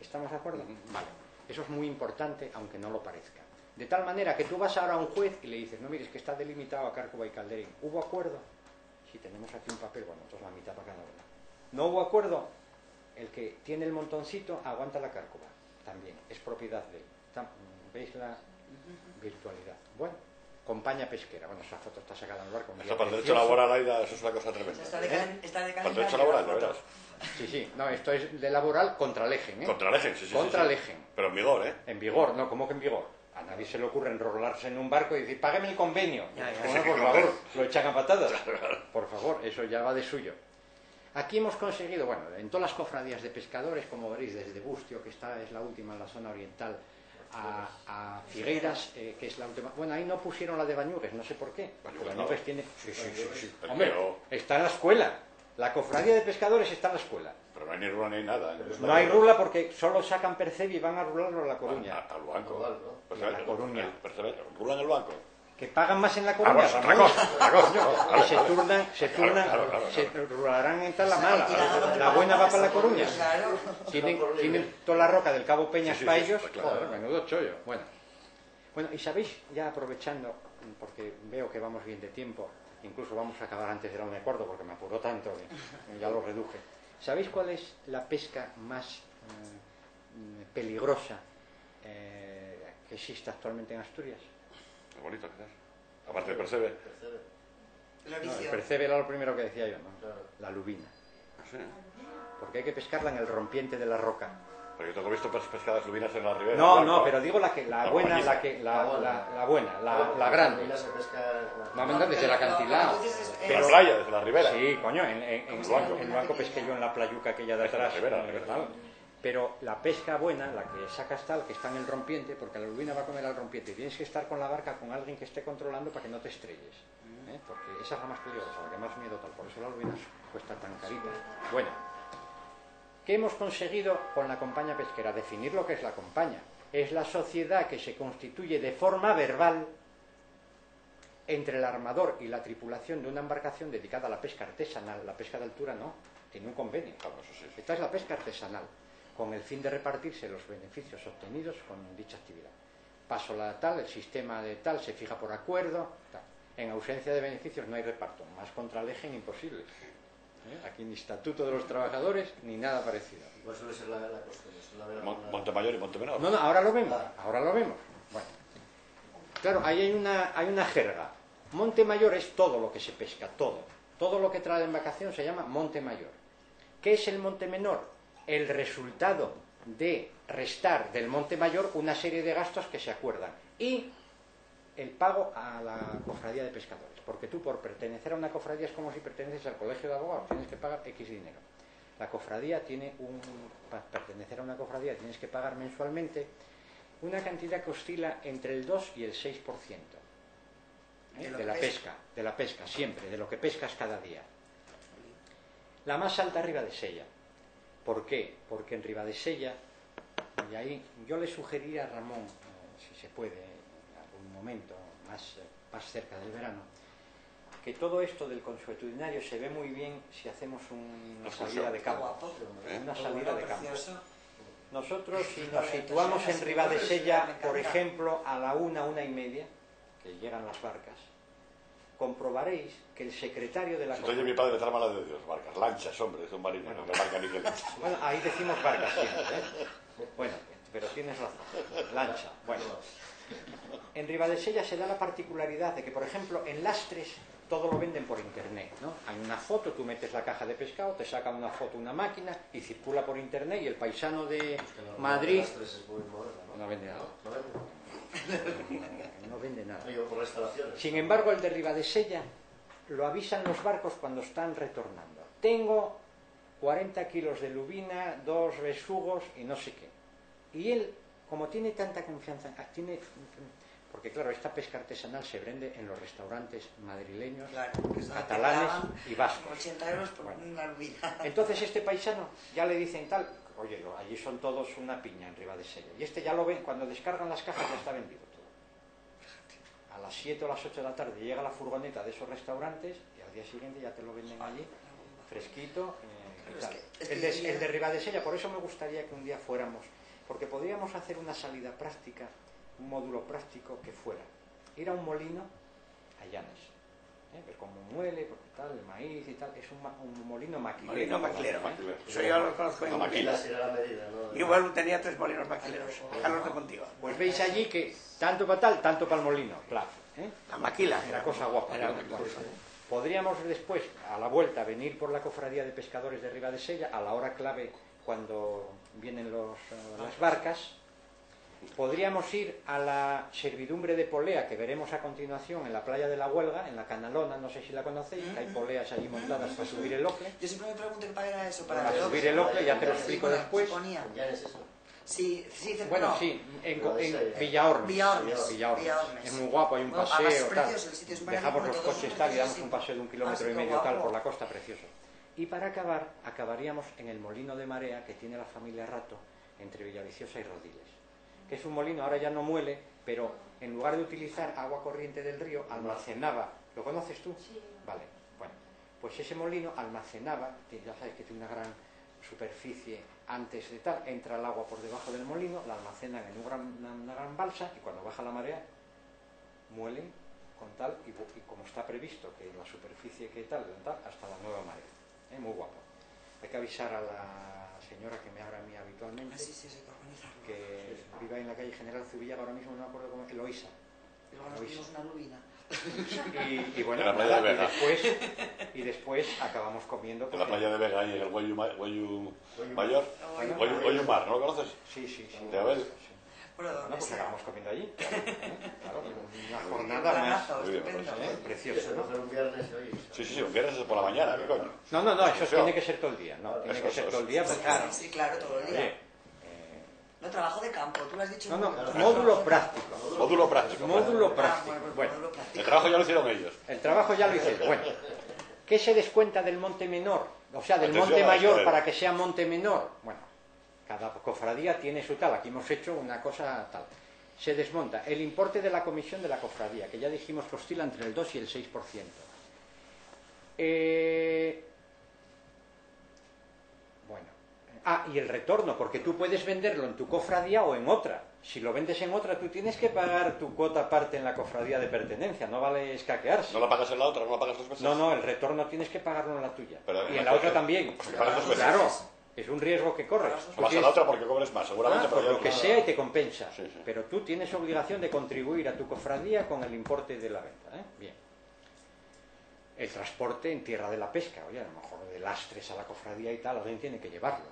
¿Estamos de acuerdo? Vale. Eso es muy importante, aunque no lo parezca. De tal manera que tú vas ahora a un juez y le dices, no mires que está delimitado a Cárcova y Calderín. ¿Hubo acuerdo? Si tenemos aquí un papel, bueno, entonces la mitad para cada uno. ¿No hubo acuerdo? El que tiene el montoncito aguanta la Cárcova. También, es propiedad de él. ¿Veis la virtualidad? Bueno. Compañía pesquera. Bueno, esa foto está sacada en el barco. Esto para el derecho laboral, Aida, eso es una cosa tremenda. Está de para el derecho laboral, de veras. Sí, sí. No, esto es de laboral contra el Ejen, ¿eh? Contra el Ejen, sí, sí. Contra el sí. Ejen. Pero en vigor, ¿eh? En vigor, no, ¿cómo que en vigor? A nadie se le ocurre enrolarse en un barco y decir, págame el convenio. Bueno, por favor, lo echan a patadas. Por favor, eso ya va de suyo. Aquí hemos conseguido, bueno, en todas las cofradías de pescadores, como veréis, desde Bustio, que es la última en la zona oriental, a Figueiras, que es la última. Bueno, ahí no pusieron la de Bañugues, no sé por qué. Bañugues tiene... Sí. Hombre, está en la escuela. La cofradía de pescadores está en la escuela. Pero no hay ni rula ni nada. No hay rula porque solo sacan percebe y van a rularlo a La Coruña. Al banco. A La Coruña. Rulan el banco. Que pagan más en La Coruña. Otra cosa. Que se turnan, se rularán en tal la mala. La buena va para La Coruña. Tienen toda la roca del Cabo Peñas para ellos. Joder, menudo chollo. Bueno, y sabéis, ya aprovechando, porque veo que vamos bien de tiempo, incluso vamos a acabar antes de la 1:15 porque me apuró tanto que ya lo reduje. ¿Sabéis cuál es la pesca más peligrosa que existe actualmente en Asturias? Es bonito, quizás. Aparte de percebe. La No, el percebe era lo primero que decía yo, ¿no? Claro. La lubina. Sí. Porque hay que pescarla en el rompiente de la roca. Pero yo tengo visto pescadas lubinas en la ribera. No, pero digo la buena, la grande. No me desde el acantilado. En la playa, desde la ribera. Sí, coño, en Luanco pesqué yo en la playuca aquella de atrás. Pero la pesca buena, la que sacas tal, que está en el rompiente, porque la lubina va a comer al rompiente, y tienes que estar con la barca con alguien que esté controlando para que no te estrelles, porque esa es la más peligrosa, la que más miedo tal, por eso la lubina cuesta tan carita. Bueno, ¿qué hemos conseguido con la compañía pesquera? Definir lo que es la compañía. Es la sociedad que se constituye de forma verbal entre el armador y la tripulación de una embarcación dedicada a la pesca artesanal. La pesca de altura no, tiene un convenio. Esta es la pesca artesanal, con el fin de repartirse los beneficios obtenidos con dicha actividad. Paso la tal, el sistema de tal se fija por acuerdo, tal. En ausencia de beneficios no hay reparto, más contra el eje imposible. Aquí ni estatuto de los trabajadores ni nada parecido. Pues suele ser la costumbre. Montemayor y Montemenor. No, ahora lo vemos, Bueno, claro, ahí hay una jerga. Monte Mayor es todo lo que se pesca, todo lo que trae en vacación se llama Monte Mayor. ¿Qué es el Monte Menor? El resultado de restar del Monte Mayor una serie de gastos que se acuerdan y el pago a la cofradía de pescadores, porque tú por pertenecer a una cofradía es como si perteneces al colegio de abogados, tienes que pagar X dinero. La cofradía para pertenecer a una cofradía tienes que pagar mensualmente una cantidad que oscila entre el 2 y el 6% de la pesca, siempre, de lo que pescas cada día. La más alta Ribadesella. ¿Por qué? Porque en Ribadesella, y ahí yo le sugeriría a Ramón, si se puede, en algún momento más cerca del verano, que todo esto del consuetudinario se ve muy bien si hacemos una salida de campo. Una salida de campo. Nosotros, si nos situamos en Ribadesella, por ejemplo, a la 1:30, que llegan las barcas, comprobaréis que el secretario de la Entonces mi padre trae mala de Dios, barcas, lanchas, hombre, es un marino, no me barca ni que lancha. Bueno, ahí decimos barcas siempre, Bueno, pero tienes razón, lancha. Bueno, en Ribadesella se da la particularidad de que, por ejemplo, en lastres todo lo venden por internet, ¿no? Hay una foto, tú metes la caja de pescado, te saca una foto una máquina y circula por internet y el paisano de Madrid no vende nada. No vende nada. Sin embargo, el de Ribadesella lo avisan los barcos cuando están retornando. Tengo 40 kilos de lubina, 2 besugos y no sé qué. Y él, como tiene tanta confianza, porque claro, esta pesca artesanal se vende en los restaurantes madrileños, catalanes y vascos. 80 euros por una lubina. Entonces este paisano ya le dicen tal, oye, allí son todos una piña en Ribadesella. Y este ya lo ven, cuando descargan las cajas ya está vendido todo. A las 7 o las 8 de la tarde llega la furgoneta de esos restaurantes y al día siguiente ya te lo venden allí, fresquito. El de Ribadesella, por eso me gustaría que un día fuéramos, porque podríamos hacer una salida práctica, un módulo práctico que fuera ir a un molino a Llanes, ver cómo muele, porque tal, el maíz y tal, es un molino maquilero. Maquilero. Eso yo lo conozco en Maquila. Igual tenía 3 molinos maquileros. Carlos de contigo. Pues veis allí que tanto para tal, tanto para el molino, claro. La maquila. Era cosa guapa. Podríamos después, a la vuelta, venir por la cofradía de pescadores de Ribadesella a la hora clave cuando vienen las barcas. Podríamos ir a la servidumbre de polea que veremos a continuación en la playa de la Huelga, en la Canalona, no sé si la conocéis, que hay poleas allí montadas para subir el ocle. Yo siempre me pregunto qué era eso. Para subir el ocle, ya te lo explico después. Sí, bueno, sí, en Villaormes. Es muy guapo, hay un paseo, tal. Dejamos los coches tal y damos un paseo de 1,5 kilómetros tal por la costa, precioso. Y para acabar, acabaríamos en el molino de marea que tiene la familia Rato entre Villaviciosa y Rodiles, que es un molino, ahora ya no muele, pero en lugar de utilizar agua corriente del río, almacenaba. ¿Lo conoces tú? Sí. Vale, bueno, pues ese molino almacenaba, ya sabes que tiene una gran superficie antes de tal, entra el agua por debajo del molino, la almacenan en una gran balsa y cuando baja la marea, muelen con tal, y como está previsto que la superficie que tal, hasta la nueva marea. Muy guapo. Hay que avisar a la señora que me habla a mí habitualmente, que vive en la calle General Zubillaga, ahora mismo no me acuerdo cómo, Eloísa. Luego nos pedimos una lubina. Y bueno, en la playa de Vega. Y después acabamos comiendo. En la playa de Vega y en el Guayu Mayor. Guayu Mar, ¿no lo conoces? Sí. De Abel. Bueno, pues acabamos comiendo allí. Claro, una jornada más preciosa, ¿no? Sí, un viernes por la mañana, ¿qué coño? No, eso tiene que ser todo el día. No, tiene que ser todo el día, porque sí, claro, todo el día. No, trabajo de campo, tú lo has dicho. No, módulo práctico. Módulo práctico. Módulo práctico. Bueno, Módulo práctico. El trabajo ya lo hicieron ellos. el trabajo ya lo hicieron. Bueno, ¿qué se descuenta del monte menor? O sea, del Atención monte a mayor esto, para que sea monte menor. Bueno, cada cofradía tiene su tal. Aquí hemos hecho una cosa tal. Se desmonta el importe de la comisión de la cofradía, que ya dijimos que oscila entre el 2 y el 6%. Bueno. Y el retorno, porque tú puedes venderlo en tu cofradía o en otra. Si lo vendes en otra, tú tienes que pagar tu cuota aparte en la cofradía de pertenencia, no vale escaquearse. ¿No la pagas en la otra? ¿No la pagas dos veces? No, el retorno tienes que pagarlo en la tuya. Pero y en la otra también. Pues pagas dos veces. Claro, es un riesgo que corres. Tú Vas a tienes- la otra porque cobres más, seguramente. por pero lo que sea y te compensa. Sí, sí. Pero tú tienes obligación de contribuir a tu cofradía con el importe de la venta. Bien. El transporte en tierra de la pesca, oye, a lo mejor de lastres a la cofradía y tal, alguien tiene que llevarlo.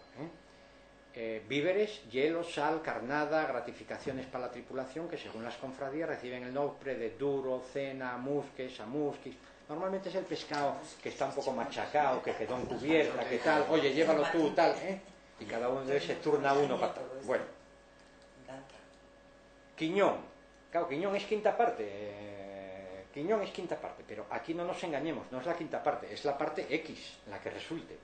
Víveres, hielo, sal, carnada, gratificaciones para la tripulación, que según las cofradías reciben el nombre de duro, cena, musques, amusquis. Normalmente es el pescado que está un poco machacado, que quedó en cubierta, que tal, oye, llévalo tú, tal, y cada uno de ellos se turna uno para tal. Bueno, Me encanta. Quiñón. Claro, Quiñón es quinta parte. Quiñón es quinta parte, pero aquí no nos engañemos, no es la quinta parte, es la parte X, la que resulte.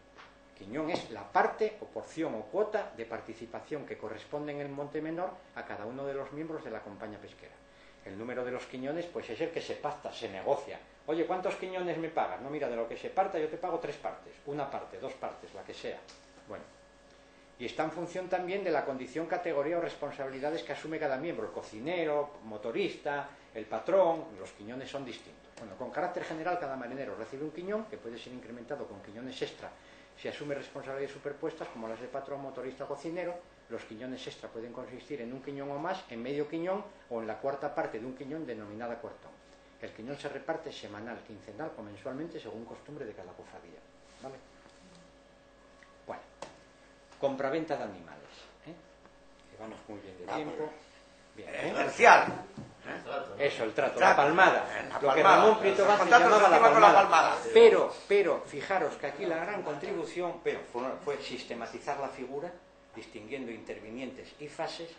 Quiñón es la parte o porción o cuota de participación que corresponde en el monte menor a cada uno de los miembros de la compañía pesquera. El número de los quiñones pues es el que se pacta, se negocia. Oye, ¿cuántos quiñones me pagas? No, mira, de lo que se parta yo te pago 3 partes, una parte, 2 partes, la que sea. Bueno. Y está en función también de la condición, categoría o responsabilidades que asume cada miembro, el cocinero, motorista, el patrón. Los quiñones son distintos. Bueno, con carácter general cada marinero recibe un quiñón que puede ser incrementado con quiñones extra si asume responsabilidades superpuestas como las de patrón, motorista o cocinero. Los quiñones extra pueden consistir en un quiñón o más, en medio quiñón o en la cuarta parte de un quiñón denominada cuartón. El quiñón se reparte semanal, quincenal o mensualmente según costumbre de cada cofradía. ¿Vale? Bueno, compraventa de animales. Que vamos muy bien de tiempo. Bien, Comercial. Eso, el trato, la palmada. La Lo que palmada. Ramón Prieto Vázquez Contratos llamaba la encima con la palmada. palmada. Pero, fijaros que aquí la gran contribución fue sistematizar la figura, distinguiendo intervinientes y fases,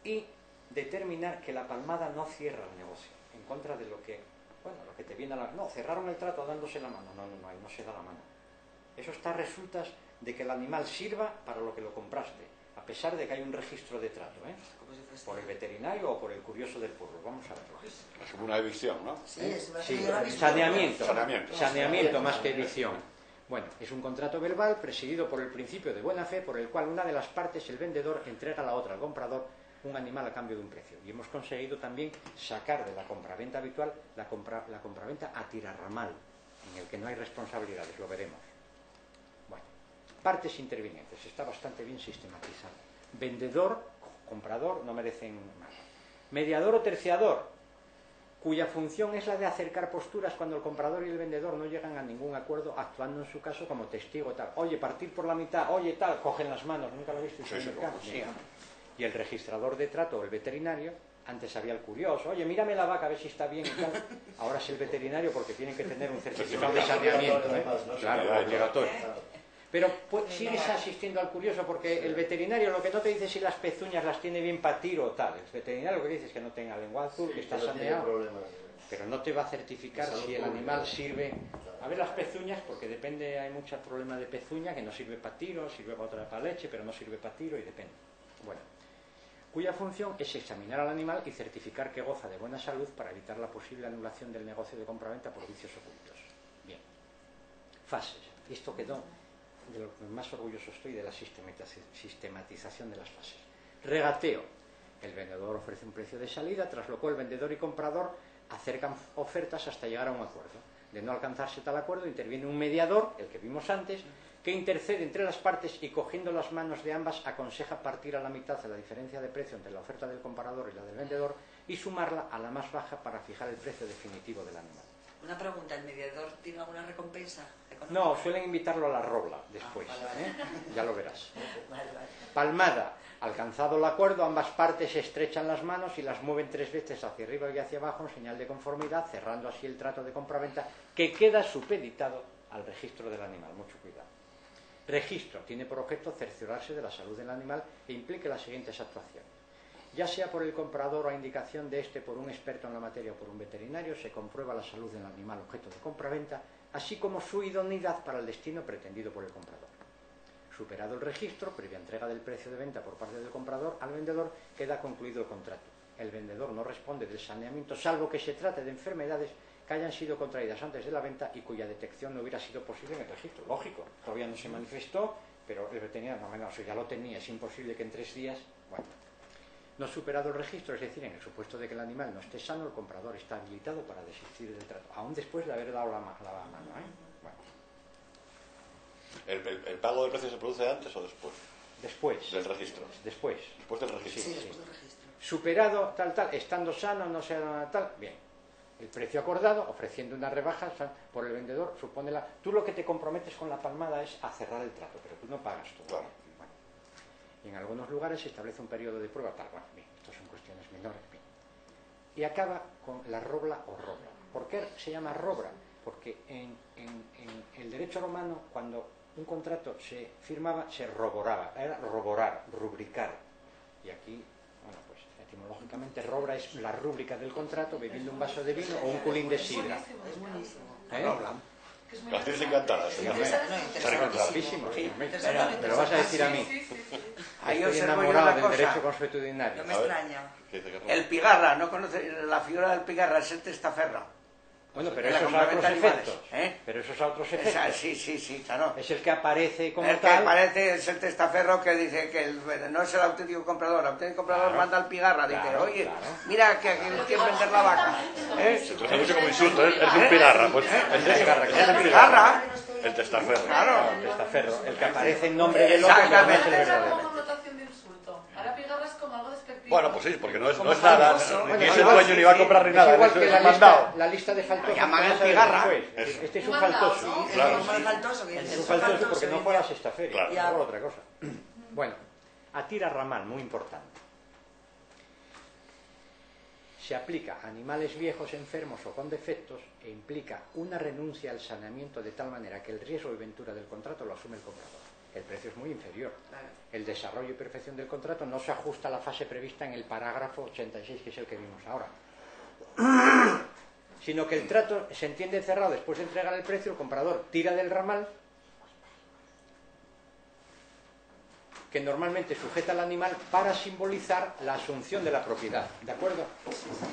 y determinar que la palmada no cierra el negocio, en contra de lo que te viene a la... No, cerraron el trato dándose la mano. No, ahí no se da la mano. Eso está a resultas de que el animal sirva para lo que lo compraste, a pesar de que hay un registro de trato, por el veterinario o por el curioso del pueblo. Vamos a verlo. Es como una edición, ¿no? Sí, es una Sí, señora misma. saneamiento más que edición. Bueno, es un contrato verbal presidido por el principio de buena fe, por el cual una de las partes, el vendedor, entrega a la otra, al comprador, un animal a cambio de un precio. Y hemos conseguido también sacar de la compraventa habitual la compraventa a tirarramal, en el que no hay responsabilidades, lo veremos. Bueno, partes intervinientes, está bastante bien sistematizado. Vendedor, comprador, no merecen más. Mediador o terciador, cuya función es la de acercar posturas cuando el comprador y el vendedor no llegan a ningún acuerdo, actuando en su caso como testigo tal. Oye, partir por la mitad, oye tal, cogen las manos, nunca lo he visto en el mercado. Sí. Y el registrador de trato o el veterinario, antes había el curioso, oye, mírame la vaca a ver si está bien y tal. Ahora es el veterinario porque tienen que tener un certificado de saneamiento, claro, obligatorio. Pero sigues asistiendo al curioso porque el veterinario lo que no te dice es si las pezuñas las tiene bien para tiro o tal. El veterinario lo que dice es que no tenga lengua azul, que está saneado, pero no te va a certificar si el animal sirve. A ver las pezuñas, porque depende, hay mucho problema de pezuña que no sirve para tiro, sirve para otra para leche, pero no sirve para tiro y depende. Bueno, cuya función es examinar al animal y certificar que goza de buena salud para evitar la posible anulación del negocio de compraventa por vicios ocultos. Bien. Fases. Esto quedó de lo que más orgulloso estoy de la sistematización de las fases. Regateo. El vendedor ofrece un precio de salida, tras lo cual el vendedor y comprador acercan ofertas hasta llegar a un acuerdo. De no alcanzarse tal acuerdo, interviene un mediador, el que vimos antes, que intercede entre las partes y cogiendo las manos de ambas aconseja partir a la mitad de la diferencia de precio entre la oferta del comprador y la del vendedor y sumarla a la más baja para fijar el precio definitivo del animal. Una pregunta, ¿el mediador tiene alguna recompensa económica? No, suelen invitarlo a la robla después, vale. Ya lo verás. Vale. Palmada. Alcanzado el acuerdo, ambas partes se estrechan las manos y las mueven 3 veces hacia arriba y hacia abajo en señal de conformidad, cerrando así el trato de compraventa que queda supeditado al registro del animal. Mucho cuidado. Registro tiene por objeto cerciorarse de la salud del animal e implique las siguientes actuaciones. Ya sea por el comprador o a indicación de éste por un experto en la materia o por un veterinario, se comprueba la salud del animal objeto de compra-venta, así como su idoneidad para el destino pretendido por el comprador. Superado el registro, previa entrega del precio de venta por parte del comprador al vendedor, queda concluido el contrato. El vendedor no responde del saneamiento, salvo que se trate de enfermedades que hayan sido contraídas antes de la venta y cuya detección no hubiera sido posible en el registro. Lógico, todavía no se manifestó, pero el veterinario no, eso ya lo tenía, es imposible que en 3 días... Bueno, no superado el registro, es decir, en el supuesto de que el animal no esté sano, el comprador está habilitado para desistir del trato, aún después de haber dado la mano. Bueno. ¿El pago del precio se produce antes o después? Después. ¿Del registro? Después. Después del registro. Sí, después del registro. Superado, estando sano, no sea tal, bien. El precio acordado, ofreciendo una rebaja por el vendedor, supone la... Tú lo que te comprometes con la palmada es a cerrar el trato, pero tú no pagas todo. Claro. Bueno. Y en algunos lugares se establece un periodo de prueba, tal, bueno, bien, estas son cuestiones menores, bien. Y acaba con la robla o robla. ¿Por qué se llama robra? Porque en el derecho romano, cuando un contrato se firmaba, se roboraba, era roborar, rubricar. Y aquí, bueno, pues etimológicamente robra es la rúbrica del contrato, bebiendo un vaso de vino o un culín de sidra. Es buenísimo. Las tienes encantadas. Guapísimo, Sí, me lo vas a decir a mí. Ahí Estoy observo yo enamorado una del cosa. derecho consuetudinario. No me extraña. El pigarra, ¿no conoce la figura del pigarra? Es el testaferro. Bueno, pero En la eso es a otros compraventa de animales, efectos. ¿eh? Pero eso es a otros efectos. Esa, sí, claro. Es el que aparece como El que tal. parece es el testaferro que dice que no es el auténtico comprador. El auténtico comprador Claro. manda al pigarra. Dice, Claro, oye, claro. mira que quieren vender la vaca. Se trata mucho como insulto, ¿eh? Es un pigarra. Pues, El desgarra, es un Pigarra. El testaferro. Claro. El testaferro, el que aparece en nombre del otro, pero no es el verdadero. Como connotación de insulto. Ahora pigarra es como algo despectivo. Bueno, pues sí, porque no es nada, Bueno, ni es el igual, dueño ni va a comprar ni Es nada, igual eso que es mandado. la lista de faltosos. llaman que el vas a ver pigarra. después. Eso. Este es un Un mandado, faltoso. ¿no? Claro. Es más faltoso que Es un faltoso porque no fue a la sexta feria, Claro. no fue otra cosa. Bueno, a tira ramal, muy importante. Se aplica a animales viejos, enfermos o con defectos e implica una renuncia al saneamiento de tal manera que el riesgo y ventura del contrato lo asume el comprador. El precio es muy inferior. Claro. El desarrollo y perfección del contrato no se ajusta a la fase prevista en el parágrafo 86, que es el que vimos ahora, sino que el trato se entiende cerrado después de entregar el precio, el comprador tira del ramal que normalmente sujeta al animal para simbolizar la asunción de la propiedad, ¿de acuerdo?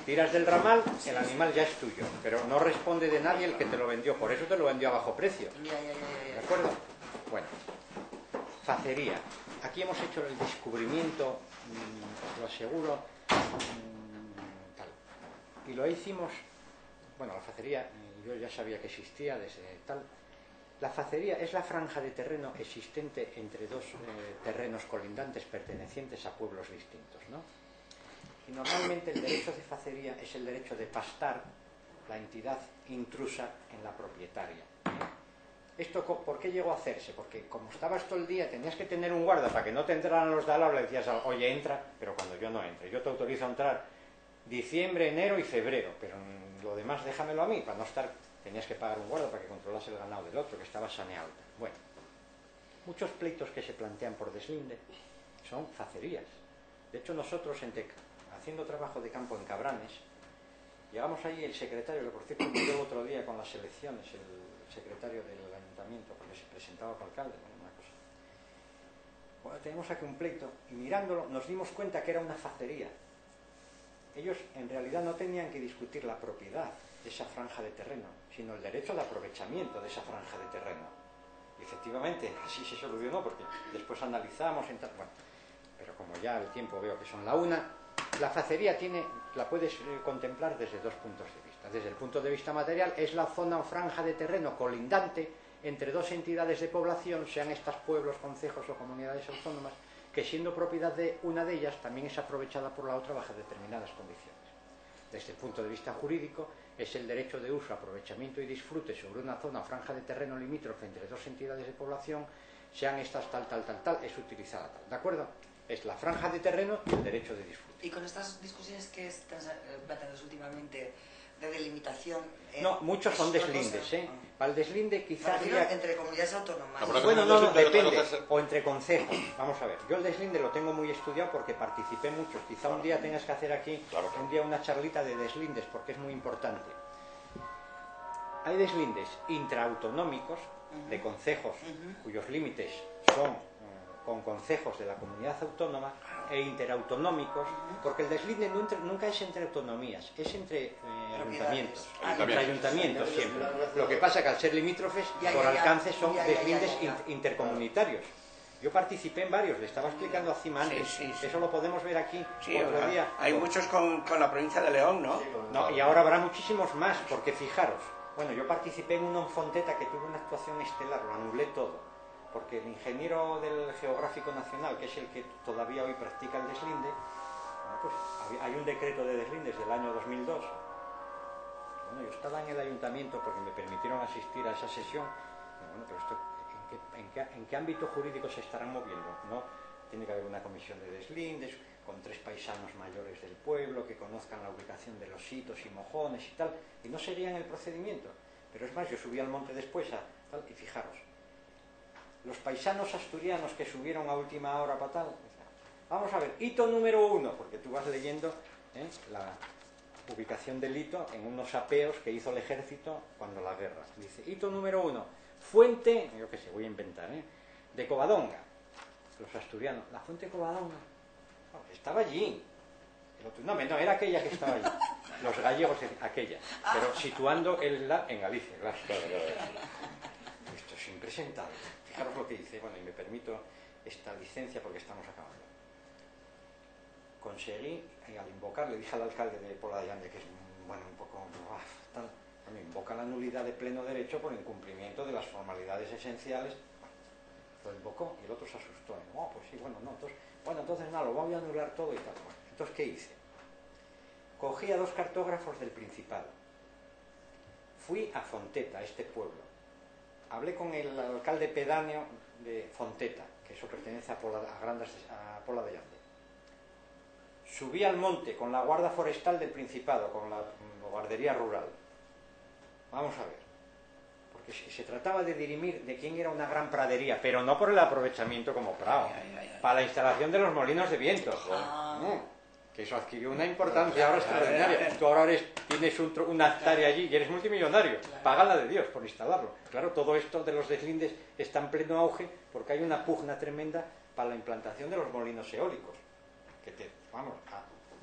Tiras del ramal, el animal ya es tuyo, pero no responde de nadie el que te lo vendió, por eso te lo vendió a bajo precio, ¿de acuerdo? Bueno, facería. Aquí hemos hecho el descubrimiento, lo aseguro, tal. Y lo hicimos, bueno, la facería, yo ya sabía que existía desde tal. La facería es la franja de terreno existente entre dos terrenos colindantes pertenecientes a pueblos distintos, ¿no? Y normalmente el derecho de facería es el derecho de pastar la entidad intrusa en la propietaria. ¿Esto por qué llegó a hacerse? Porque como estabas todo el día, tenías que tener un guarda para que no te entraran los de al lado, le decías, oye, entra, pero cuando yo no entre, yo te autorizo a entrar diciembre, enero y febrero, pero lo demás déjamelo a mí, para no estar... Tenías que pagar un guarda para que controlase el ganado del otro, que estaba saneado. Bueno, muchos pleitos que se plantean por deslinde son facerías. De hecho, nosotros, haciendo trabajo de campo en Cabranes, llegamos allí, el secretario, que por cierto murió el otro día con las elecciones, el secretario del ayuntamiento, porque se presentaba para alcalde, bueno, una cosa. Bueno, tenemos aquí un pleito, y mirándolo nos dimos cuenta que era una facería. Ellos en realidad no tenían que discutir la propiedad de esa franja de terreno, sino el derecho de aprovechamiento de esa franja de terreno. Y efectivamente, así se solucionó, porque después analizamos, bueno, pero como ya el tiempo veo que son la una, la facería la puedes contemplar desde dos puntos de vista. Desde el punto de vista material, es la zona o franja de terreno colindante entre dos entidades de población, sean estas pueblos, concejos o comunidades autónomas, que siendo propiedad de una de ellas, también es aprovechada por la otra bajo determinadas condiciones. Desde el punto de vista jurídico, es el derecho de uso, aprovechamiento y disfrute sobre una zona o franja de terreno limítrofe entre dos entidades de población, sean estas tal, es utilizada tal. ¿De acuerdo? Es la franja de terreno y el derecho de disfrute. Y con estas discusiones que están planteadas últimamente de delimitación. No, muchos son deslindes, ¿eh? Para el deslinde quizás habría... Entre comunidades autónomas. Bueno, no, depende. O entre concejos. Vamos a ver. Yo el deslinde lo tengo muy estudiado porque participé mucho. Quizá un día tengas que hacer aquí un día una charlita de deslindes porque es muy importante. Hay deslindes intraautonómicos de concejos cuyos límites son con concejos de la comunidad autónoma e interautonómicos, porque el deslinde nunca es entre autonomías, es entre ayuntamientos. Entre ayuntamientos siempre. Lo que pasa es que al ser limítrofes, por alcance son deslindes intercomunitarios. Yo participé en varios, le estaba explicando a Cima antes. Sí. Eso lo podemos ver aquí otro día. Hay muchos con la provincia de León, ¿no? No, y ahora habrá muchísimos más, porque fijaros, bueno, yo participé en uno en Fonteta que tuvo una actuación estelar, lo anulé todo, porque el ingeniero del Geográfico Nacional, que es el que todavía hoy practica el deslinde, bueno, pues hay un decreto de deslindes del año 2002. Bueno, yo estaba en el ayuntamiento porque me permitieron asistir a esa sesión. Bueno, pero esto, ¿en qué ámbito jurídico se estarán moviendo? ¿No? Tiene que haber una comisión de deslindes con 3 paisanos mayores del pueblo que conozcan la ubicación de los hitos y mojones y tal, y no seguían el procedimiento. Pero es más, yo subí al monte después y fijaros, los paisanos asturianos que subieron a última hora para tal, vamos a ver, hito número 1, porque tú vas leyendo la ubicación del hito en unos apeos que hizo el ejército cuando la guerra. Dice, hito número 1, fuente, yo qué sé, voy a inventar, de Covadonga. Los asturianos, la fuente de Covadonga, estaba allí. No, era aquella que estaba allí. Los gallegos, aquella. Pero situando en Galicia, claro. Esto es impresentable. Fijaros lo que dice, bueno, y me permito esta licencia porque estamos acabando. Conseguí, al invocar, le dije al alcalde de Pola de Llande, que es, bueno, un poco tal, bueno, invoca la nulidad de pleno derecho por incumplimiento de las formalidades esenciales. Lo invocó y el otro se asustó. Pues sí, bueno, no, entonces nada, lo voy a anular todo y tal. Bueno, entonces, ¿qué hice? Cogí a 2 cartógrafos del Principado. Fui a Fonteta, a este pueblo. Hablé con el alcalde pedáneo de Fonteta, que eso pertenece a Pola de Llande. Subí al monte con la guarda forestal del Principado, con la guardería rural. Vamos a ver. Porque se trataba de dirimir de quién era una gran pradería, pero no por el aprovechamiento como prado, para la instalación de los molinos de viento. Que eso adquirió una importancia ahora extraordinaria. Tú ahora tienes una hectárea allí y eres multimillonario. Págala de Dios por instalarlo. Claro, todo esto de los deslindes está en pleno auge porque hay una pugna tremenda para la implantación de los molinos eólicos. Que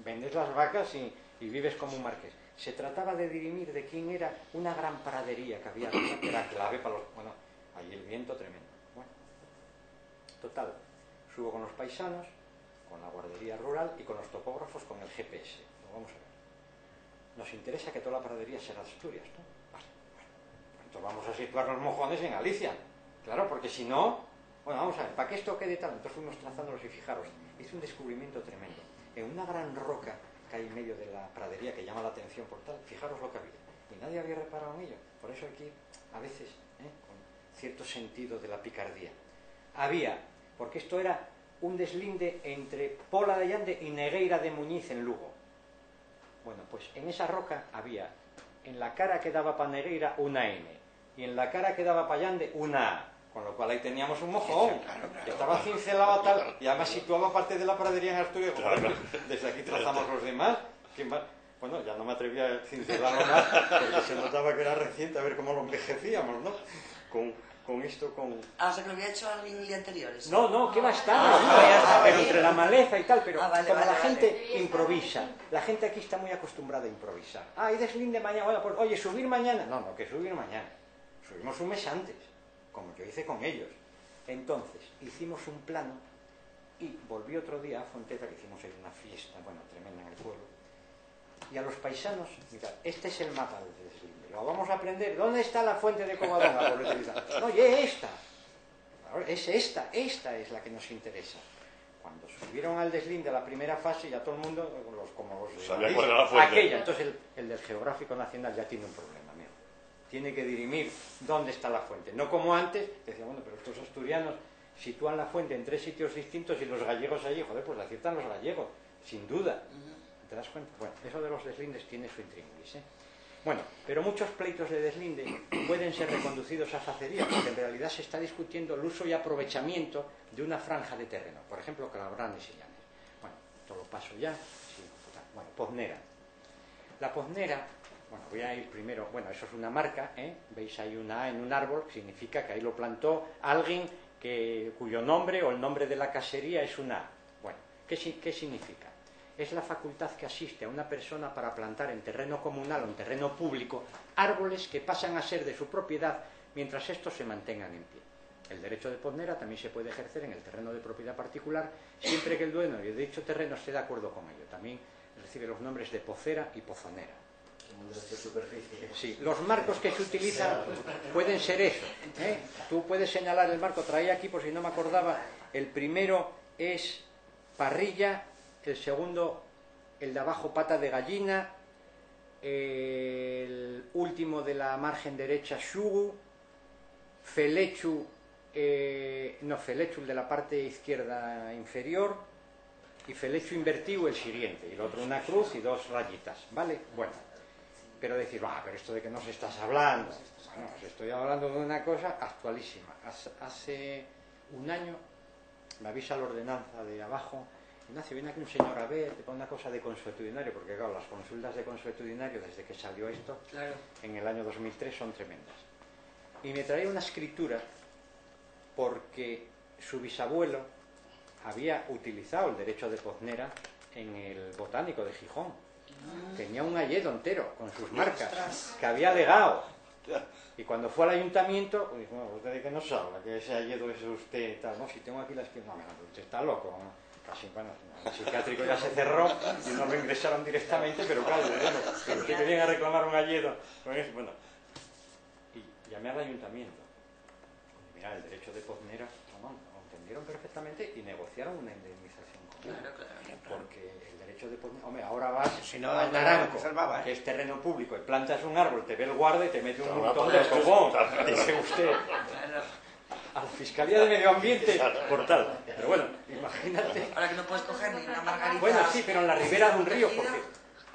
vendes las vacas y vives como un marqués. Se trataba de dirimir de quién era una gran pradería que había, que era clave para los... Bueno, ahí el viento tremendo. Bueno, total, subo con los paisanos, con la guardería rural y con los topógrafos con el GPS. Lo vamos a ver. Nos interesa que toda la pradería sea de Asturias, ¿no? Vale. Entonces vamos a situar los mojones en Galicia. Claro, porque si no... Bueno, vamos a ver, para que esto quede tal... Entonces fuimos trazándolos y fijaros, hice un descubrimiento tremendo. En una gran roca que hay en medio de la pradería que llama la atención por tal, fijaros lo que había. Y nadie había reparado en ello. Por eso aquí, a veces, con cierto sentido de la picardía. Había, porque esto era un deslinde entre Pola de Llande y Negueira de Muñiz en Lugo. Bueno, pues en esa roca había, en la cara que daba para Negueira, una N. Y en la cara que daba para Llande, una A. Con lo cual ahí teníamos un mojón, que estaba cincelado tal, y además situaba parte de la pradería en Asturias. Desde aquí trazamos los demás. Bueno, ya no me atrevía a cincelarlo más, porque se notaba que era reciente, a ver cómo lo envejecíamos, ¿no? Con esto, con... O sea, que lo había hecho alguien de anteriores. No, que va a estar, pero entre la maleza y tal, pero como la gente improvisa, la gente aquí está muy acostumbrada a improvisar. Hay deslinde mañana, bueno, pues oye, subir mañana. No, que subir mañana. Subimos un mes antes, como yo hice con ellos. Entonces, hicimos un plano y volví otro día a Fonteta, que hicimos ahí una fiesta, bueno, tremenda en el pueblo. Y a los paisanos, mirad, este es el mapa del deslinde. Lo vamos a aprender. ¿Dónde está la fuente de Covadonga? No, y esta. Es esta es la que nos interesa. Cuando subieron al deslinde a la primera fase, ya todo el mundo, como los sabía cuál era la fuente. Aquella. Entonces el del Geográfico Nacional ya tiene un problema, mira. Tiene que dirimir dónde está la fuente. No como antes, que decía, bueno, pero estos asturianos sitúan la fuente en 3 sitios distintos y los gallegos allí, joder, pues la aciertan los gallegos, sin duda. ¿Te das cuenta? Bueno, eso de los deslindes tiene su intríngulis, Bueno, pero muchos pleitos de deslinde pueden ser reconducidos a facería, porque en realidad se está discutiendo el uso y aprovechamiento de una franja de terreno, por ejemplo, Calabrandes y Llanes. Bueno, esto lo paso ya. Sí, bueno, poznera. La poznera, bueno, voy a ir primero, bueno, eso es una marca, ¿eh? Veis ahí una A en un árbol, significa que ahí lo plantó alguien cuyo nombre o el nombre de la casería es una A. Bueno, ¿qué significa? Es la facultad que asiste a una persona para plantar en terreno comunal o en terreno público árboles que pasan a ser de su propiedad mientras estos se mantengan en pie. El derecho de poznera también se puede ejercer en el terreno de propiedad particular siempre que el dueño de dicho terreno esté de acuerdo con ello. También recibe los nombres de pocera y pozonera. Un derecho de superficie. Sí, los marcos que se utilizan pueden ser eso, ¿eh? Tú puedes señalar el marco, traía aquí por si no me acordaba, el primero es parrilla, el segundo, el de abajo, pata de gallina, el último de la margen derecha, xugu, felechu, felechu, el de la parte izquierda inferior, y felechu invertido el siguiente, y el otro una cruz y dos rayitas, ¿vale? Bueno, pero decir, pero esto de que nos estás hablando, bueno, os estoy hablando de una cosa actualísima. Hace un año me avisa la ordenanza de abajo: Ignacio, viene aquí un señor a ver, te pone una cosa de consuetudinario, porque claro, las consultas de consuetudinario desde que salió esto, claro, en el año 2003 son tremendas. Y me traía una escritura porque su bisabuelo había utilizado el derecho de poznera en el Botánico de Gijón. Tenía un hayedo entero con sus marcas que había legado. Y cuando fue al ayuntamiento, pues, bueno, ¿usted de qué nos habla? Que ese hayedo es usted tal. No, si tengo aquí la escritura. No, usted está loco, ¿no? Casi, bueno, el psiquiátrico ya se cerró y no lo ingresaron directamente, pero claro, bueno, que venían a reclamar un hayedo. Bueno, y llamé al ayuntamiento. Mira, el derecho de poznera, lo entendieron perfectamente y negociaron una indemnización común. Claro. Porque el derecho de poznera, hombre, ahora vas al Naranco, que es terreno público, y plantas un árbol, te ve el guarda y te mete un montón de copón. Dice usted, a la Fiscalía de Medio Ambiente, por tal. Pero bueno, imagínate. Ahora que no puedes coger ni una margarita. Bueno, sí, pero en la ribera de un río, porque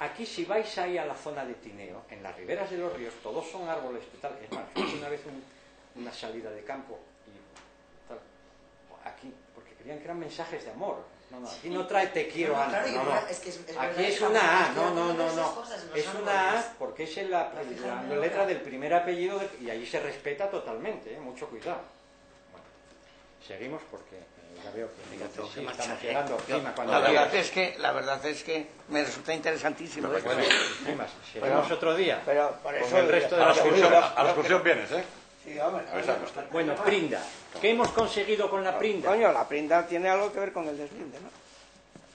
aquí si vais ahí a la zona de Tineo, en las riberas de los ríos, todos son árboles total. Es más, hice una vez una salida de campo y tal, aquí, porque querían que eran mensajes de amor. No, aquí no trae te quiero, Ana. Claro, no. Es aquí es una A, no. Es una A porque es la letra del primer apellido y allí se respeta totalmente, mucho cuidado. Bueno, seguimos porque ya veo que sí, estamos llegando encima. La verdad es que me resulta interesantísimo. Bueno, seguimos otro día. Pero por eso con el resto de a la excursión vienes, ¿eh? Sí, hombre. Bueno, prinda. ¿Qué hemos conseguido con la prinda? Coño, la prinda tiene algo que ver con el deslinde, ¿no?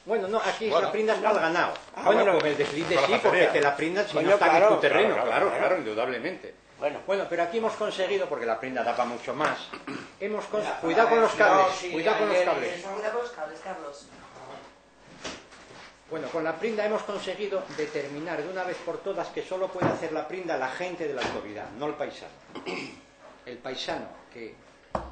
Bueno, no, aquí la prinda es para el ganado. Bueno, con el deslinde sí, la porque te la prinda si no está en tu terreno. Claro, indudablemente. Bueno, pero aquí hemos conseguido, porque la prinda da para mucho más, cuidado con los cables, cuidado con los cables. Cuidado con los cables, Carlos. Bueno, con la prinda hemos conseguido determinar de una vez por todas que solo puede hacer la prinda la gente de la autoridad, no el paisano. El paisano que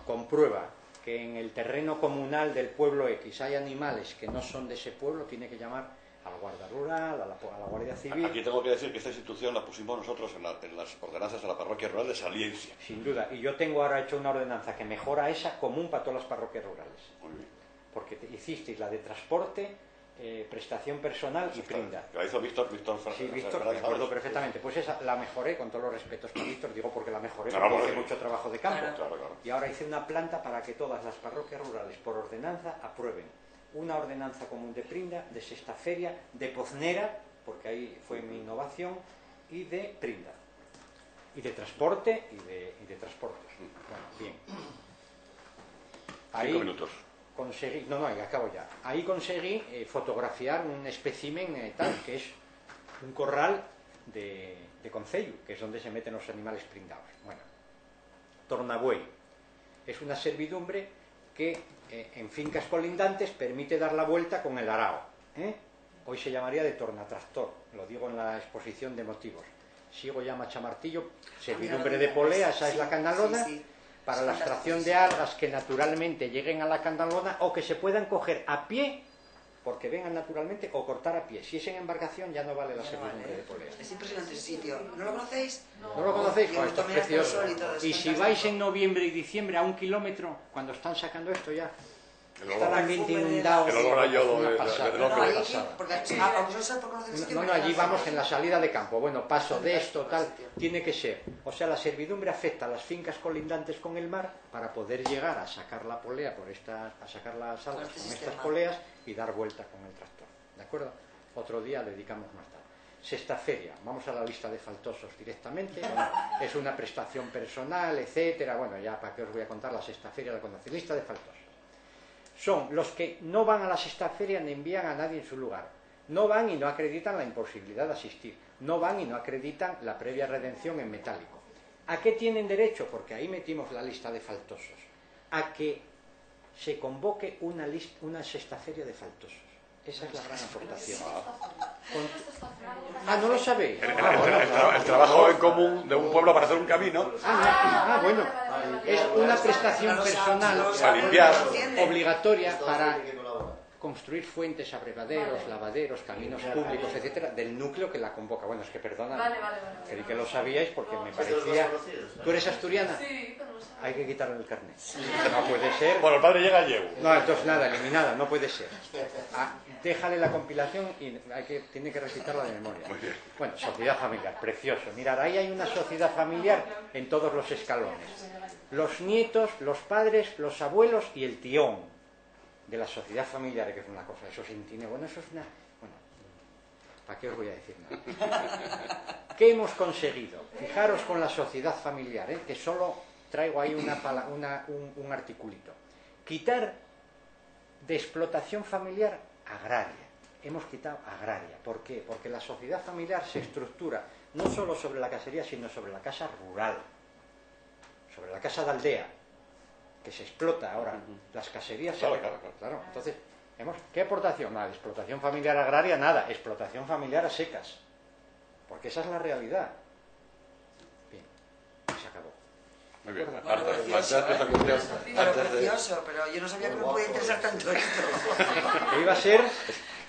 comprueba que en el terreno comunal del pueblo X hay animales que no son de ese pueblo, tiene que llamar al guarda rural, a la Guardia Civil. Aquí tengo que decir que esta institución la pusimos nosotros en las ordenanzas de la parroquia rural de Saliencia. Sin duda, y yo tengo ahora hecho una ordenanza que mejora esa común para todas las parroquias rurales. Muy bien. Porque hicisteis la de transporte, prestación personal y prinda. La hizo Víctor. Sí, Víctor, me acuerdo perfectamente. Pues esa la mejoré, con todos los respetos para Víctor, digo porque la mejoré Claro, porque porque- hice mucho trabajo de campo. Claro. Y ahora hice una planta para que todas las parroquias rurales, por ordenanza, aprueben una ordenanza común de prinda, de sexta feria, de poznera, porque ahí fue mi innovación, y de prinda. Y de transporte y de transportes. Bueno, bien. 5 minutos. Conseguí, y acabo ya. Ahí conseguí fotografiar un espécimen tal, que es un corral de concello, que es donde se meten los animales prindados. Bueno, tornabuey. Es una servidumbre que en fincas colindantes permite dar la vuelta con el arao. Hoy se llamaría de tornatractor, lo digo en la exposición de motivos. Sigo ya machamartillo, servidumbre de polea, esa es la canalona. Sí. Para la extracción de algas que naturalmente lleguen a la canalona o que se puedan coger a pie porque vengan naturalmente o cortar a pie. Si es en embarcación ya no vale la Ya no servidumbre vale. de polea. Es impresionante ese sitio. ¿No lo conocéis? ¿No lo conocéis? Yo Pues esto es tomé hasta el precioso. sol y todo, es Y si fantástico. vais en noviembre y diciembre a 1 kilómetro, cuando están sacando esto ya, El está el olor, ambiente perfume de inundado. el olor a yodo Una de pasada. lo No, que ahí le aquí, pasaba. porque a vosotros por conocer el sitio. No, me no, allí quedan vamos feliz. en la salida de campo. Bueno, paso de esto, tal, Sitio. tiene que ser. O sea, la servidumbre afecta a las fincas colindantes con el mar para poder llegar a sacar la polea a sacar las algas este con estas sistema. poleas y dar vuelta con el tractor. ¿De acuerdo? Otro día le dedicamos más tarde. Sexta feria, vamos a la lista de faltosos directamente. Bueno, es una prestación personal, etcétera. Bueno, ya para qué os voy a contar la sexta feria de conocimiento. Lista de faltosos. Son los que no van a la sexta feria ni envían a nadie en su lugar. No van y no acreditan la imposibilidad de asistir. No van y no acreditan la previa redención en metálico. ¿A qué tienen derecho? Porque ahí metimos la lista de faltosos. A que se convoque una sexta feria de faltosos. Esa es la gran aportación. ¿No lo sabéis? El trabajo en común de un pueblo para hacer un camino, Bueno. Es una prestación personal para limpiar. obligatoria para construir fuentes, abrevaderos, lavaderos, caminos públicos, etcétera, del núcleo que la convoca. Bueno, es que perdona, Vale. creí que lo sabíais porque me ¿Vosotros parecía... los conocidos? ¿Tú eres asturiana? Sí, pero no sé. Hay que quitarle el carnet. No puede ser. Bueno, el padre llega y llevo. No, entonces nada, eliminada, no puede ser. Déjale la compilación y tiene que recitarla de memoria. Muy bien. Bueno, sociedad familiar, precioso. Mirad, ahí hay una sociedad familiar en todos los escalones. Los nietos, los padres, los abuelos y el tión de la sociedad familiar, que es una cosa, eso sin tiene, bueno, eso es una... Bueno, ¿para qué os voy a decir nada? ¿Qué hemos conseguido? Fijaros con la sociedad familiar, que solo traigo ahí un articulito. Quitar de explotación familiar agraria. Hemos quitado agraria. ¿Por qué? Porque la sociedad familiar se estructura no solo sobre la casería, sino sobre la casa rural, sobre la casa de aldea, que se explota ahora. Las caserías claro. Entonces, ¿qué aportación? Nada, explotación familiar agraria, nada. Explotación familiar a secas. Porque esa es la realidad. Bien, se acabó. Muy bien. Bueno, precioso, Pero precioso, pero yo no sabía que me podía interesar tanto esto. ¿Qué iba a ser?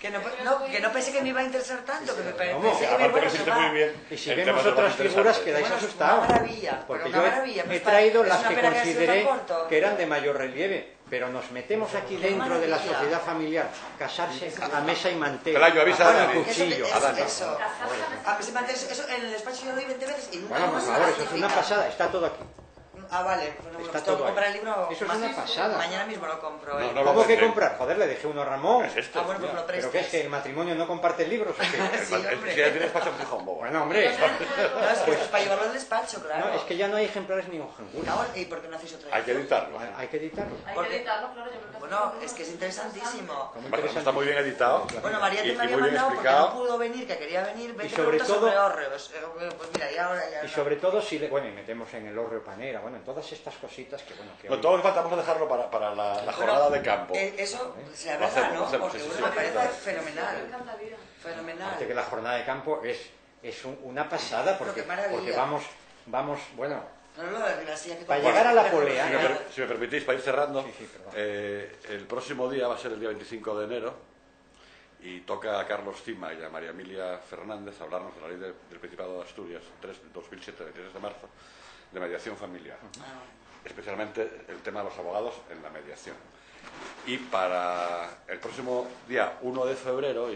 Que no pensé que me iba a interesar tanto, que me ¿Cómo? pensé que Aparte bueno, que se siente muy bien. Y si El vemos tema es lo más otras figuras interesante. quedáis Bueno, asustados. una maravilla, Porque pero yo una maravilla, he pues traído es las una que pena que haya sido consideré tan corto. que eran de mayor relieve, pero nos metemos aquí dentro de la maravilla. sociedad familiar, casarse a mesa y mantel, Pelayo, avisa a con Dani. cuchillo. Eso. A mí se me hace eso en el despacho yo lo doy 20 veces y nunca Bueno, por más favor, se eso es una ratifica. pasada, está todo aquí. Ah, vale. Bueno, Está pues todo tengo que comprar ahí. el libro. Eso es una pasada. Mañana mismo lo compro. No, no lo ¿Cómo que pensé. comprar? Joder, le dejé uno a Ramón. ¿Qué es esto? Ah, bueno, pues lo ¿Pero prestas. qué es que el matrimonio no comparte libros o qué? Sí, hombre. Si ya tienes paso en Gijón, bobo. Bueno, hombre, No, es que es para llevarlo al despacho, claro. no, es que ya no hay ejemplares ni ojangura. Ahora, ¿y por qué no hacéis otra Hay que editarlo. Hay que editarlo. Hay Porque- que editarlo, claro, yo creo que Bueno, es que es interesantísimo. Como Además, está muy bien editado. Bueno, María y te me había muy bien mandado porque explicado. no pudo venir, que quería venir, 20 sobre preguntas todo- sobre hórreos. Pues mira, y ahora ya Y no. sobre todo si y metemos en el hórreo panera, bueno, en todas estas cositas que No, hoy- todo lo que falta, vamos a dejarlo para la jornada de campo. Eso, la Lo verdad, hacemos, ¿no? lo hacemos, Porque sí, bueno, sí, me parece claro. me fenomenal. encantaría. Fenomenal. aparte que la jornada de campo es una pasada porque, qué maravilla. porque vamos, bueno, No, no, la silla que Para compré. llegar a la polea, Si me permitís, para ir cerrando, Sí, perdón. el próximo día va a ser el día 25 de enero y toca a Carlos Cima y a María Emilia Fernández hablarnos de la ley del Principado de Asturias 2007, 23 de marzo, de mediación familiar. Especialmente el tema de los abogados en la mediación. Y para el próximo día 1 de febrero